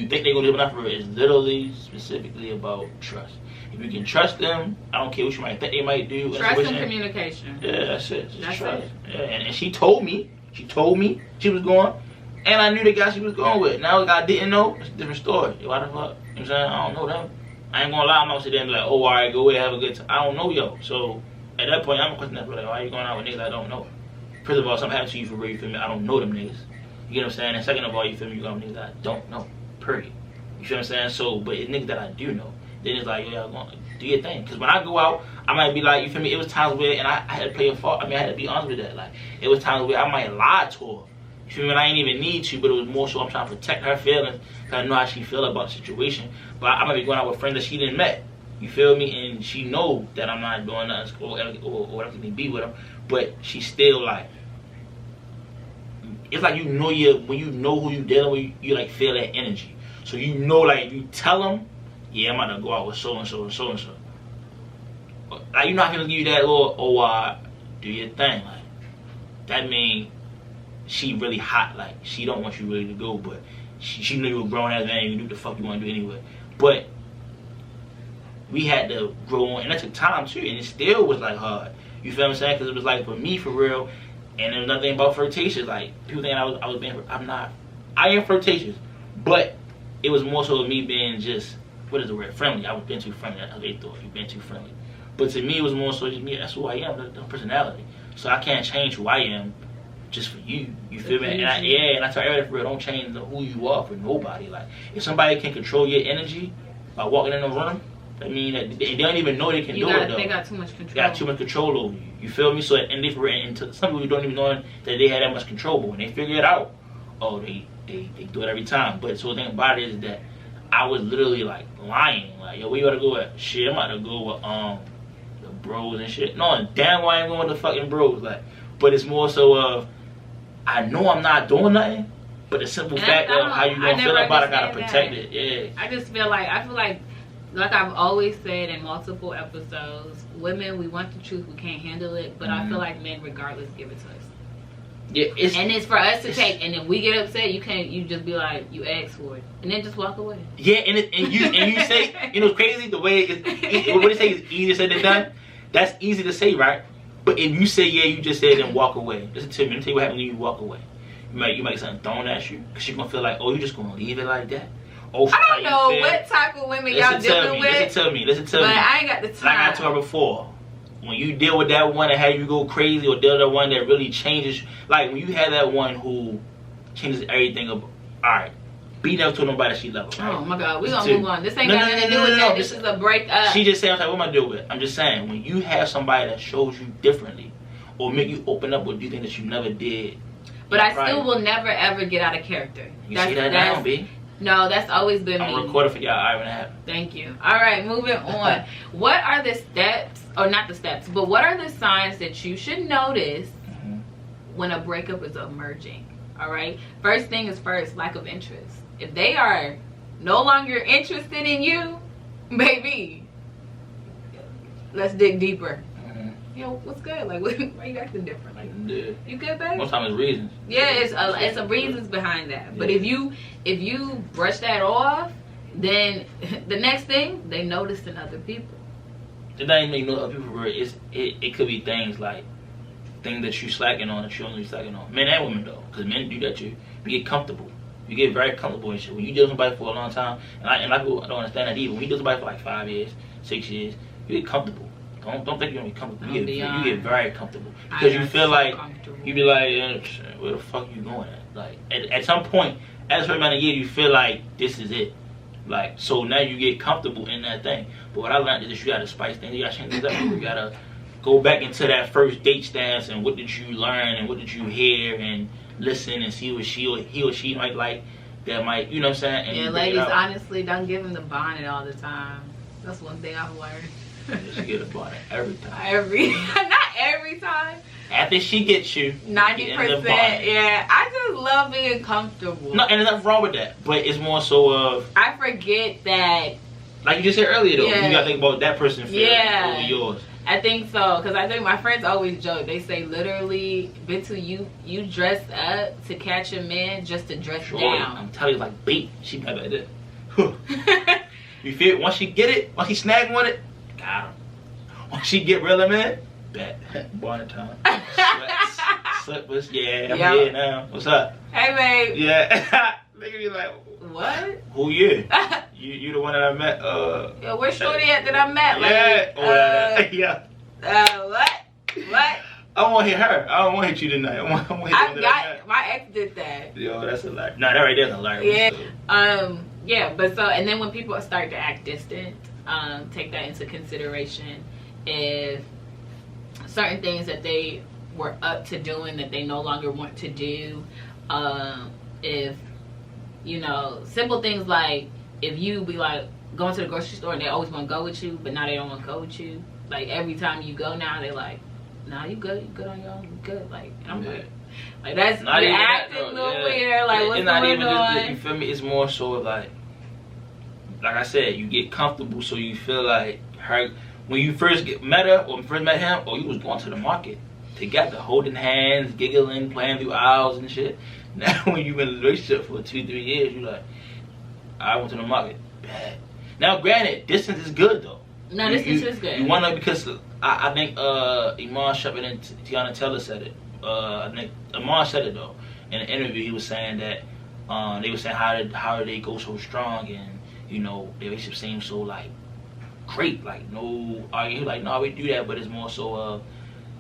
think they're gonna do it, but not for real. It's literally specifically about trust. If you can trust them, I don't care what you might think they might do. Trust and communication. Yeah, that's it. Just trust. It. Yeah, and she told me she was going, and I knew the guy she was going with. Now the guy didn't know, it's a different story. Why the fuck? You know what I'm saying? I don't know them. I ain't gonna lie, I'm gonna sit there and be like, oh, alright, go away, have a good time. I don't know yo. So at that point, I'm gonna question that, like, why are you going out with niggas I don't know? First of all, something happened to you for real, you feel me? I don't know them niggas. You get what I'm saying? And second of all, you feel me? You going with niggas that I don't know. Period. You feel what I'm saying? So, but it's niggas that I do know. Then it's like, yeah, go do your thing. Because when I go out, I might be like, you feel me? It was times where, and I had to play a fault. I mean, I had to be honest with that. Like, it was times where I might lie to her. You feel me? And I ain't even need to, but it was more so I'm trying to protect her feelings. Because I know how she feel about the situation. But I might be going out with friends that she didn't met. You feel me? And she know that I'm not doing nothing or whatever may be with them. But she still like, it's like, you know, when you know who you dealing with, you like feel that energy. So you know, like, if you tell them, yeah, I'm about to go out with so and so and so and so. Like, you know, I can give you that little, do your thing. Like, that mean she really hot. Like, she don't want you really to go, but she knew you were grown ass man. You knew what the fuck you want to do anyway. But we had to grow on, and that took time too, and it still was like hard. You feel what I'm saying? Because it was like, for me, for real, and there was nothing about flirtatious. Like, people think I was being, I'm not. I am flirtatious, but it was more so of me being just, what is the word? Friendly. I was being too friendly. That's how they thought. You've been too friendly. But to me, it was more so just me. That's who I am. The personality. So I can't change who I am just for you. You feel me? And I tell everybody, for real, don't change who you are for nobody. Like, if somebody can control your energy by walking in the room, that mean that they don't even know they can do it though. They got too much control. They got too much control over you. You feel me? So and some people don't even know that they had that much control. But when they figure it out, oh, they do it every time. But so the thing about it is that I was literally like lying. Like, yo, where you gotta go at? Shit, I'm about to go with the bros and shit. No, damn well I ain't going with the fucking bros. Like, but it's more so of, I know I'm not doing nothing, but the simple fact of how you gonna feel about it, I gotta protect it. Yeah. I feel like I've always said in multiple episodes, women, we want the truth, we can't handle it, but I feel like men regardless give it to us. Yeah, it's for us to take, and if we get upset, you just be like, you ask for it, and then just walk away. Yeah, and you say, you know, it's crazy the way what they say is easier said than done. That's easy to say, right? But if you say, yeah, you just said, then walk away. Listen to me. Let me tell you what happens when you walk away. You might get something thrown at you, because she's gonna feel like, oh, you just gonna leave it like that. Oh, I don't know what type of women y'all dealing with. Listen to me. But I ain't got the time. Like I told her before, when you deal with that one that had you go crazy, or deal with that one that really changes, like when you have that one who changes everything up. All right, be never told nobody she loves. Right? Oh my God, we gonna move on. This ain't got nothing to do with that. This is a breakup. She just saying, what am I doing with it? I'm just saying, when you have somebody that shows you differently, or make you open up with do things that you never did. But I still will never ever get out of character. You see that now, B? No, that's always been me. I'm recording for y'all hour and a half. Thank you. All right, moving on. What are the steps, or not the steps, but what are the signs that you should notice when a breakup is emerging? All right. First thing is first, lack of interest. If they are no longer interested in you, baby, let's dig deeper. Yo, what's good? Like, why you acting different? Like, you good, babe? Most times it's reasons. Yeah, it's a reasons behind that. Yeah. But if you brush that off, then the next thing they notice in other people. It doesn't even know other people. It could be things like things that you slacking on that you don't be slacking on. Men and women though, because men do that too. You get comfortable. You get very comfortable and shit. When you deal with somebody for a long time, and I don't understand that either. When you deal with somebody for like 5 years, 6 years, you get comfortable. Don't think you're gonna be comfortable. You get very comfortable because you feel like you be like, where the fuck you going at? Like at some point, at a certain amount of years, you feel like this is it. Like so now you get comfortable in that thing. But what I learned is that you gotta spice things. You gotta change things up. You gotta go back into that first date stance and what did you learn and what did you hear and listen and see what he or she might like. That might, you know what I'm saying? And yeah, ladies, honestly, don't give him the bonnet all the time. That's one thing I've learned. She get a bonnet every time. Not every time. After she gets you, 90%. Yeah, I just love being comfortable. No, and there's nothing wrong with that. But it's more so of I forget that. Like you just said earlier, though, you gotta think about that person feeling over yours. I think so, because I think my friends always joke. They say literally, Bintu, you dress up to catch a man just to dress down. I'm telling you, like bait. She got like that. You feel? Once she get it, once she snag on it. Got him. Once she get real, man, bet. Bonnet time. Sweats, slippers, yeah, I'm here now. What's up? Hey, babe. Yeah. Nigga be like, what? Who you? You the one that I met, Yo, where's Shorty at that I met? Like, What? I don't want to hit her. I don't want to hit you tonight. I want to hit my ex did that. Yo, that's a lie. Nah, that right there's a lie. Yeah. Yeah, but so, and then when people start to act distant, take that into consideration. If certain things that they were up to doing that they no longer want to do, if you know, simple things like if you be like going to the grocery store and they always want to go with you, but now they don't want to go with you. Like every time you go now, they're like, "Nah, you good? You good on your own? You good?" Like I'm like that's not you're acting a little weird. Like what's going on? You feel me? It's more so like I said, you get comfortable, so you feel like her when you first met her or first met him, or you was going to the market together, holding hands, giggling, playing through aisles and shit. Now when you've been in a relationship for 2-3 years, you like, I went to the market. Bad. Now granted, distance is good though. No, distance is good. You wanna, because I think Iman Shumpert and Tiana Taylor said it. I think Iman said it though. In an interview he was saying that they were saying how did they go so strong, and you know, their relationship seems so like great, like no arguing. Like no, we do that, but it's more so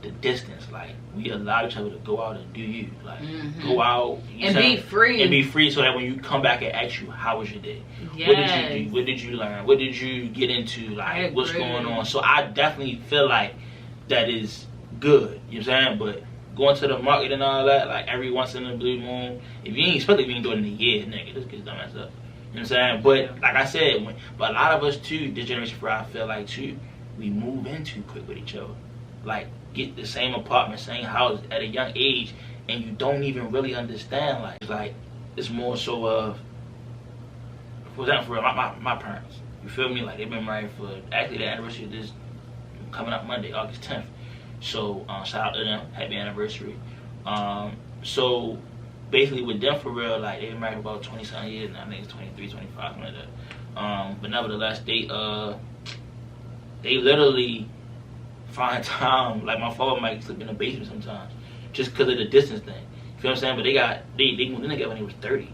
the distance. Like we allow each other to go out and do you, like go out and be free, so that when you come back and ask you how was your day, yes. What did you do, what did you learn, what did you get into, like what's going on. So I definitely feel like that is good. You know what I'm saying? But going to the market and all that, like every once in a blue moon, if you ain't, especially if you ain't doing it in a year, nigga, this gets dumb ass up. You know what I'm saying? But like I said, but a lot of us too, this generation, for I feel like too, we move in too quick with each other. Like get the same apartment, same house at a young age, and you don't even really understand. Like it's more so of, for example, my parents. You feel me? Like they've been married for actually the anniversary of this coming up Monday, August 10th. So shout out to them, happy anniversary. So basically with them for real, like they've been married for about 20-something years now. I think it's 23, 25, something like that. But nevertheless, they literally find time. Like my father might sleep in the basement sometimes, just because of the distance thing. feel what I'm saying? But they moved in together when they was 30.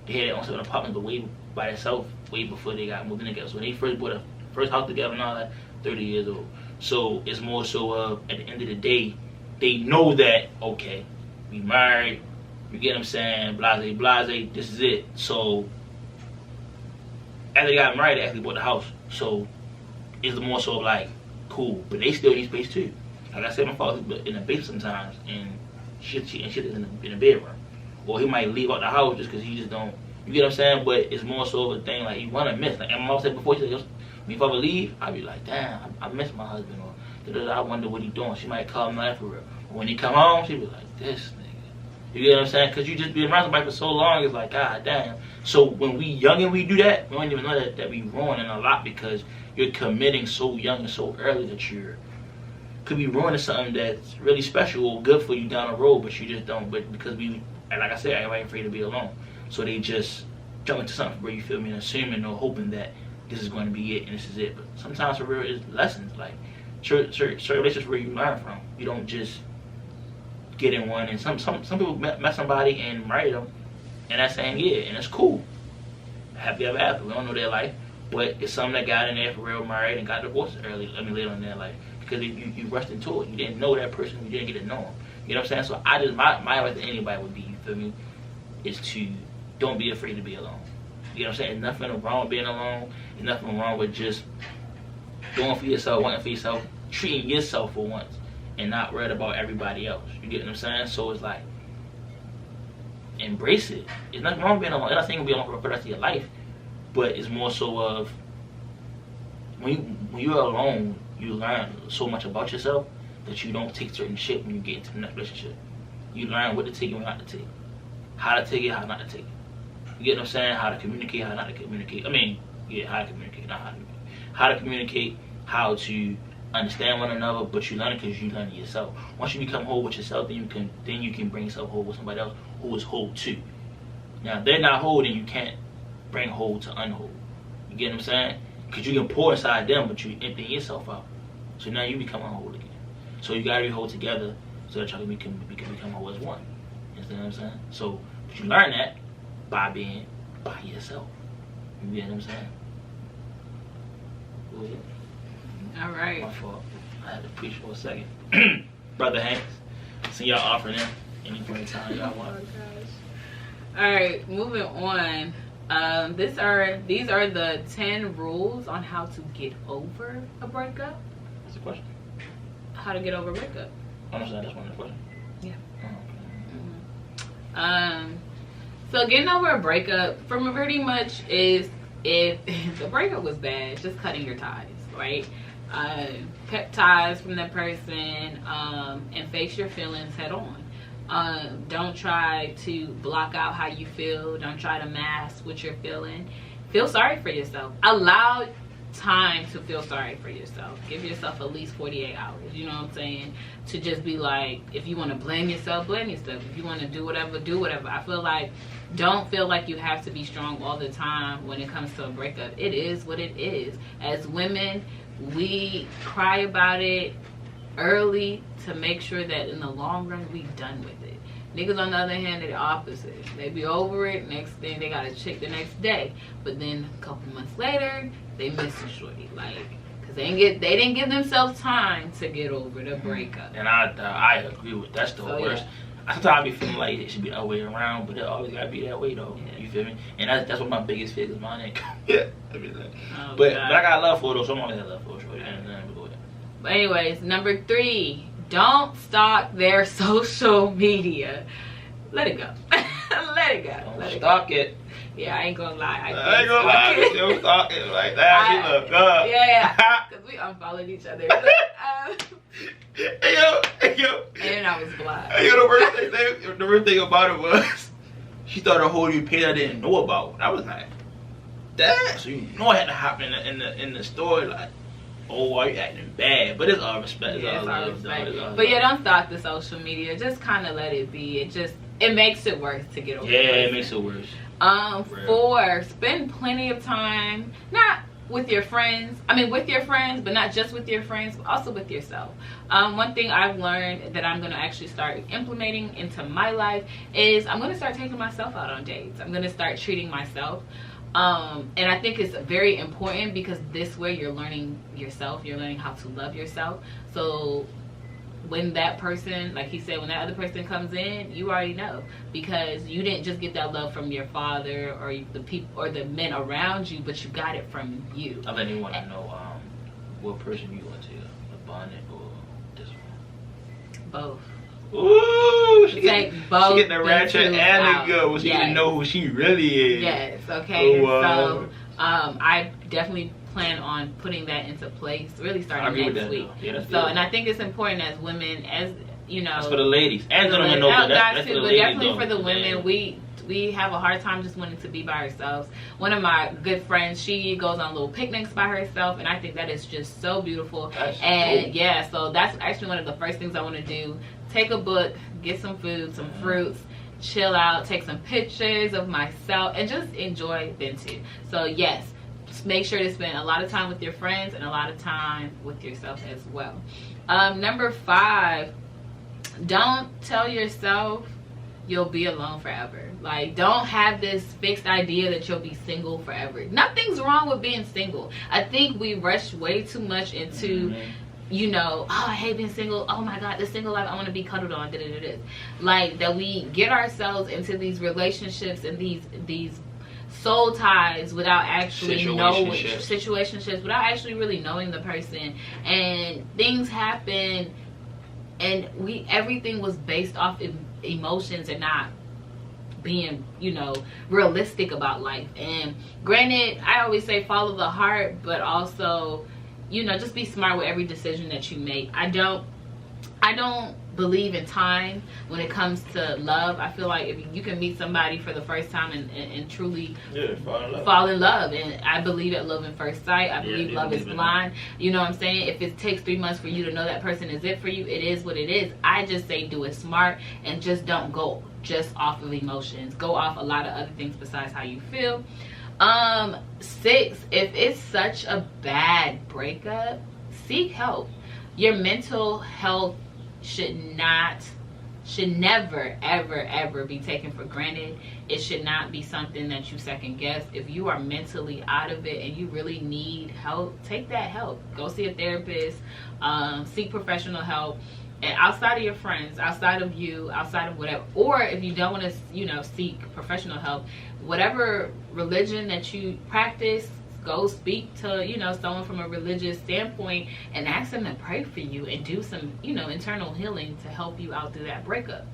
They had their own separate apartment, but way by themselves, way before they got moved in together. So when they first bought a first house together and all that, 30 years old. So it's more so of, at the end of the day, they know that, okay, we married, you get what I'm saying, blase, this is it. So after they got married, they actually bought the house. So it's more so of like, cool, but they still need space too. Like I said, my father's in the basement sometimes, and shit is in the bedroom. Or he might leave out the house just because he just don't, you get what I'm saying? But it's more so of a thing like you want to miss. Like my mom said before, she said, when your father leave, I'd be like, damn, I miss my husband. Or I wonder what he doing. She might call him out for real. But when he come home, she be like, this nigga. You get what I'm saying? Because you just been around somebody for so long, it's like, god damn. So when we young and we do that, we don't even know that we ruining a lot because you're committing so young and so early that you could be ruining something that's really special or good for you down the road, but you just don't. But because like I said, everybody afraid to be alone. So they just jump into something where you feel me and assuming or hoping that this is going to be it and this is it. But sometimes for real, it's lessons. Like certain relationships where you learn from. You don't just get in one. And some people met somebody and married them, and that's saying yeah, and it's cool. Happy ever after. We don't know their life, but it's something that got in there for real, married and got divorced later in their life because you rushed into it. You didn't know that person. You didn't get to know him. You know what I'm saying? So my advice to anybody would be, you feel me, is to don't be afraid to be alone. You know what I'm saying? There's nothing wrong with being alone. There's nothing wrong with just doing for yourself, wanting for yourself, treating yourself for once, and not worried about everybody else. You get what I'm saying? So it's like, embrace it. There's nothing wrong with being alone. I'm not saying you'll be alone for the rest of your life, but it's more so of when you're alone, you learn so much about yourself that you don't take certain shit when you get into the next relationship. You learn what to take and what not to take. How to take it, how not to take it. You get what I'm saying? How to communicate, how not to communicate. How to communicate, not how to communicate. How to communicate, how to understand one another, but you learn it because you learn it yourself. Once you become whole with yourself, then you can bring yourself whole with somebody else who is whole too. Now, if they're not whole, then you can't bring whole to unwhole. You get what I'm saying? Because you can pour inside them, but you empty yourself out. So now you become unwhole again. So you gotta be whole together so that y'all can become whole as one. You understand what I'm saying? So, but you learn that by being by yourself. You get what I'm saying? Go ahead. All right. My fault. I had to preach for a second. Brother Hanks, see y'all offering him any point in time y'all want. Oh gosh. All right, moving on. These are the 10 rules on how to get over a breakup. That's a question. How to get over a breakup. Oh, no, that's one of the questions. Yeah. Oh, okay. So getting over a breakup, from pretty much is if the breakup was bad, just cutting your ties, right? Cut ties from that person, and face your feelings head on. Don't try to block out how you feel. Don't try to mask what you're feeling. Feel sorry for yourself. Allow time to feel sorry for yourself. Give yourself at least 48 hours, you know what I'm saying, to just be like, if you want to blame yourself, blame yourself. If you want to do whatever, do whatever. I feel like, don't feel like you have to be strong all the time when it comes to a breakup. It is what it is. As women, we cry about it early to make sure that in the long run we done with it. Niggas on the other hand, they're the opposite. They be over it, next thing they got to check the next day, but then a couple months later they miss a shorty, like, because they didn't give themselves time to get over the breakup. And I agree with that's the worst. Yeah. Sometimes I be feeling like it should be the other way around, but it always gotta be that way though. Yeah. You feel me? And that's what my biggest fear is, mine ain't yeah, but I got love for it though, so I'm always got love for it. But anyways, number 3, don't stalk their social media. Let it go. Let it go. Don't stalk it. Yeah, I ain't gonna lie. I ain't gonna lie. Don't stalk it like that. She look up. Yeah. Because we unfollowed each other. Hey yo. And I was blocked. Hey yo, the worst thing about it was she started holding you page I didn't know about. I was like, damn. So you know I had to hop in the story like, oh, why you acting bad? But it's all respect. It's all love. But yeah, don't stalk the social media. Just kind of let it be. It makes it worse to get over. Yeah, it makes it worse. 4, spend plenty of time. Not with your friends. I mean, with your friends, but not just with your friends, but also with yourself. One thing I've learned that I'm going to actually start implementing into my life is I'm going to start taking myself out on dates. I'm going to start treating myself. And I think it's very important because this way you're learning yourself. You're learning how to love yourself. So when that person, like he said, when that other person comes in, you already know, because you didn't just get that love from your father or the people or the men around you, but you got it from you. I really want to know what person you want to, the bonnet or this one? Both. Ooh, she get the ratchet and the good. She can know who she really is. Yes. Okay. Oh, wow. So I definitely plan on putting that into place, really starting next week. Yeah, so, and I think it's important as women, as you know, that's for the ladies and gentlemen, but that's for the ladies, definitely for the women. We have a hard time just wanting to be by ourselves. One of my good friends, she goes on little picnics by herself, and I think that is just so beautiful. That's and dope. Yeah, so that's actually one of the first things I want to do. Take a book, get some food, some fruits, chill out, take some pictures of myself, and just enjoy then too. So yes, just make sure to spend a lot of time with your friends and a lot of time with yourself as well. Number 5, don't tell yourself you'll be alone forever. Like, don't have this fixed idea that you'll be single forever. Nothing's wrong with being single. I think we rush way too much into you know, oh, I hate being single. Oh my God, the single life, I want to be cuddled on. Like, that we get ourselves into these relationships and these soul ties without actually knowing situationships, without actually really knowing the person, and things happen, and everything was based off emotions and not being, you know, realistic about life. And granted, I always say follow the heart, but also, you know, just be smart with every decision that you make. I don't believe in time when it comes to love. I feel like if you can meet somebody for the first time and truly fall in love. And I believe at love at first sight. I believe love is blind. You know what I'm saying? If it takes 3 months for you to know that person is it for you, it is what it is. I just say do it smart and just don't go just off of emotions. Go off a lot of other things besides how you feel. 6, if it's such a bad breakup, seek help. Your mental health should never ever be taken for granted. It should not be something that you second guess. If you are mentally out of it and you really need help, take that help. Go see a therapist, seek professional help. And outside of your friends, outside of you, outside of whatever, or if you don't want to, you know, seek professional help, whatever religion that you practice, go speak to, you know, someone from a religious standpoint and ask them to pray for you and do some, you know, internal healing to help you out through that breakup.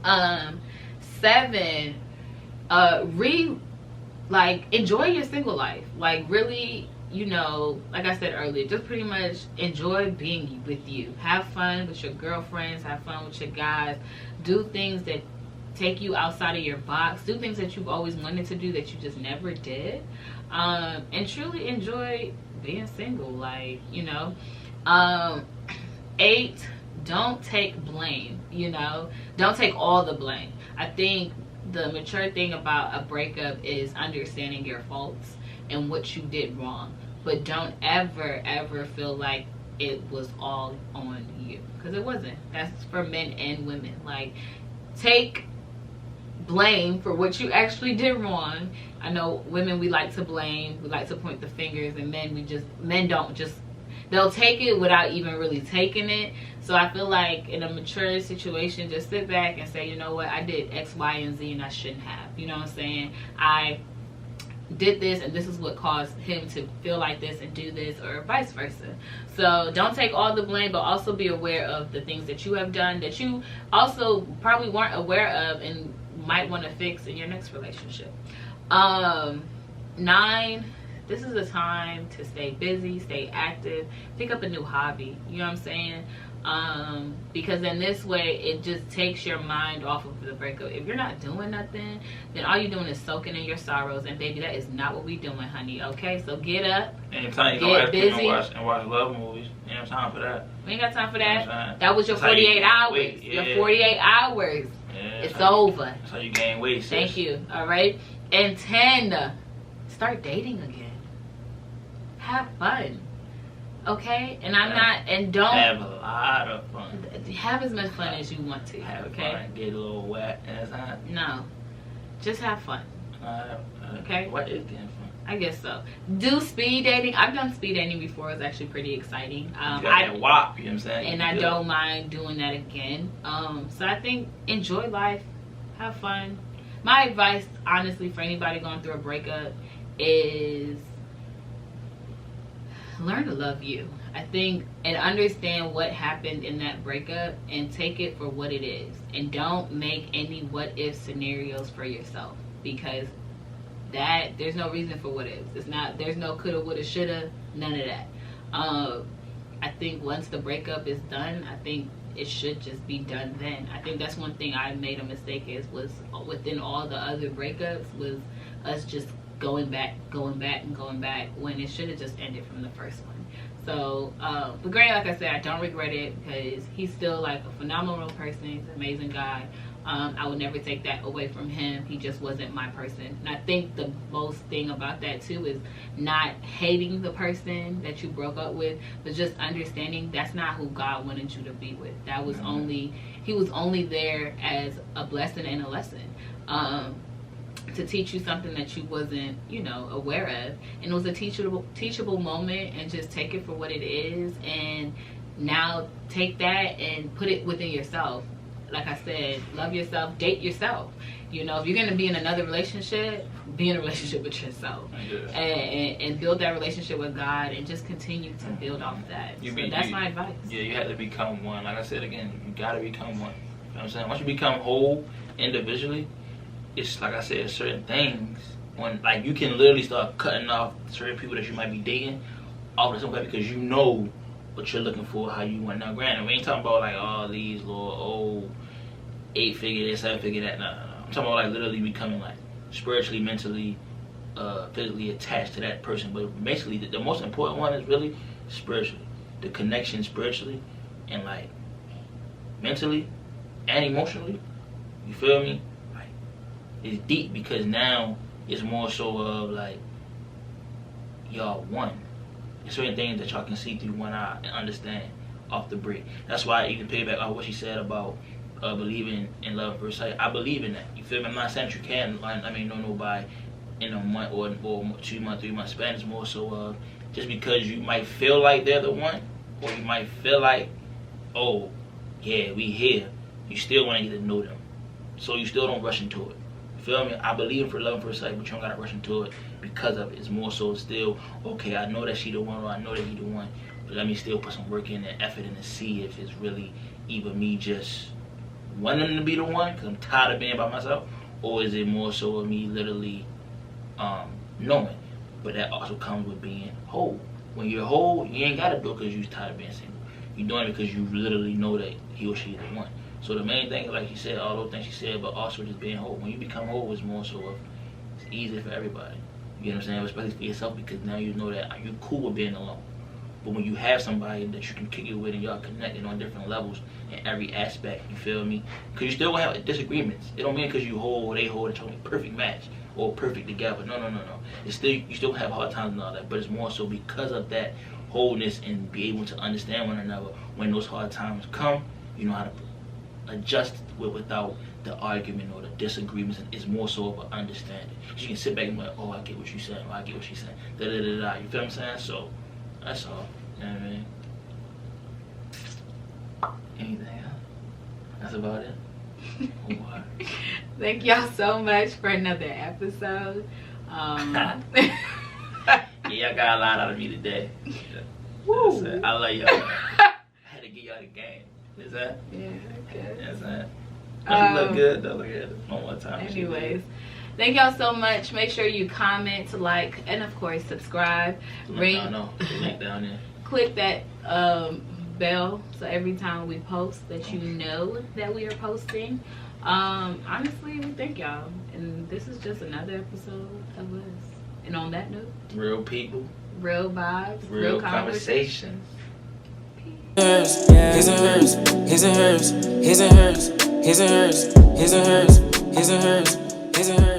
7, enjoy your single life. Like, really, you know, like I said earlier, just pretty much enjoy being with you. Have fun with your girlfriends, have fun with your guys, do things that take you outside of your box, do things that you've always wanted to do that you just never did, and truly enjoy being single. Like, you know. 8, don't take blame. You know, don't take all the blame. I think the mature thing about a breakup is understanding your faults and what you did wrong, but don't ever feel like it was all on you, because it wasn't. That's for men and women. Like, take blame for what you actually did wrong. I know women, we like to blame, we like to point the fingers, and men don't just, they'll take it without even really taking it. So I feel like in a mature situation, just sit back and say, you know what, I did X, Y, and Z and I shouldn't have. You know what I'm saying? I did this and this is what caused him to feel like this and do this, or vice versa. So don't take all the blame, but also be aware of the things that you have done that you also probably weren't aware of and might want to fix in your next relationship. 9, this is a time to stay busy, stay active, pick up a new hobby. You know what I'm saying? Because in this way, it just takes your mind off of the breakup. If you're not doing nothing, then all you're doing is soaking in your sorrows, and baby, that is not what we doing, honey. Okay, so get up, get busy, and watch love movies. You ain't time for that. We ain't got time for that. That was your 48 hours. Yeah. Your 48 hours. Yeah, it's over. That's how you gain weight, sis. Thank you. All right. And 10, start dating again. have fun. Okay? And I'm not, and don't have a lot of fun. Have as much fun as you want to. Have okay? fun, get a little wet, and it's hot. No. Just have fun. Okay? What is getting fun? I guess so. Do speed dating. I've done speed dating before. It's actually pretty exciting. You got that wop, you know what I'm saying? And I don't mind doing that again. So I think enjoy life. Have fun. My advice, honestly, for anybody going through a breakup is learn to love you. I think, and understand what happened in that breakup and take it for what it is. And don't make any what if scenarios for yourself, because that there's no reason for what ifs. It's not, there's no coulda, woulda, shoulda, none of that. I think once the breakup is done, I think it should just be done then. I think that's one thing I made a mistake was within all the other breakups was us just going back when it should have just ended from the first one. So, but Granny, like I said, I don't regret it because he's still like a phenomenal person. He's an amazing guy. I would never take that away from him. He just wasn't my person. And I think the most thing about that too is not hating the person that you broke up with, but just understanding that's not who God wanted you to be with. That was he was only there as a blessing and a lesson. To teach you something that you wasn't, aware of. And it was a teachable moment, and just take it for what it is. And now take that and put it within yourself. Like I said, love yourself, date yourself. If you're going to be in another relationship, be in a relationship with yourself. And build that relationship with God, and just continue to build off that. That's my advice. Yeah, you have to become one. Like I said again, you got to become one. You know what I'm saying? Once you become whole individually, it's like I said, certain things, when like you can literally start cutting off certain people that you might be dating all the time because you know what you're looking for, how you want. Now, granted, we ain't talking about like all these little old 8-figure this, 7-figure that. No. I'm talking about like literally becoming like spiritually, mentally, physically attached to that person. But basically, the most important one is really spiritually, the connection spiritually and like mentally and emotionally. You feel me? It's deep because now it's more so of like y'all one. There's certain things that y'all can see through one eye and understand off the break. That's why I even piggyback off what she said about believing in love at first sight. I believe in that. You feel me? I'm not saying that you can know nobody in a month or 2 month, 3 month span. It's more so of just because you might feel like they're the one, or you might feel like, oh yeah, we here. You still want to get to know them, so you still don't rush into it. Feel me? I believe for love at first sight, but you don't gotta rush into it because of it. It's more so still, okay, I know that she the one, or I know that he the one, but let me still put some work in and effort in to see if it's really either me just wanting to be the one because I'm tired of being by myself, or is it more so of me literally knowing. But that also comes with being whole. When you're whole, you ain't gotta do it because you're tired of being single. You're doing it because you literally know that he or she is the one. So the main thing, like she said, all those things she said, but also just being whole. When you become whole, it's more so of, it's easy for everybody. You know what I'm saying? Especially for yourself, because now you know that you're cool with being alone. But when you have somebody that you can kick it with and y'all connected on different levels in every aspect, you feel me? Because you still gonna have disagreements. It don't mean because you hold or they hold that you're a perfect match or perfect together. No. It's still, you still have hard times and all that, but it's more so because of that wholeness and be able to understand one another when those hard times come. You know how to adjust without the argument or the disagreements. It's more so of an understanding. So you can sit back and be like, oh, I get what you're saying, or I get what she's saying, da-da-da-da. You feel what I'm saying? So that's all. You know what I mean? Anything else? That's about it. Thank y'all so much for another episode. Yeah, y'all got a lot out of me today. Woo. I love y'all. I had to get y'all the game. Is that? Yeah, good. That's that. You look good though. Look at it one more time. Anyways, thank y'all so much. Make sure you comment, like, and of course subscribe. No. Link down there. Click that bell so every time we post that you know that we are posting. Honestly, we thank y'all, and this is just another episode of us. And on that note, real people, real vibes, real conversations. His and hers, his and hers, his and hers, his and hers, his and hers, his and hers, his and hers.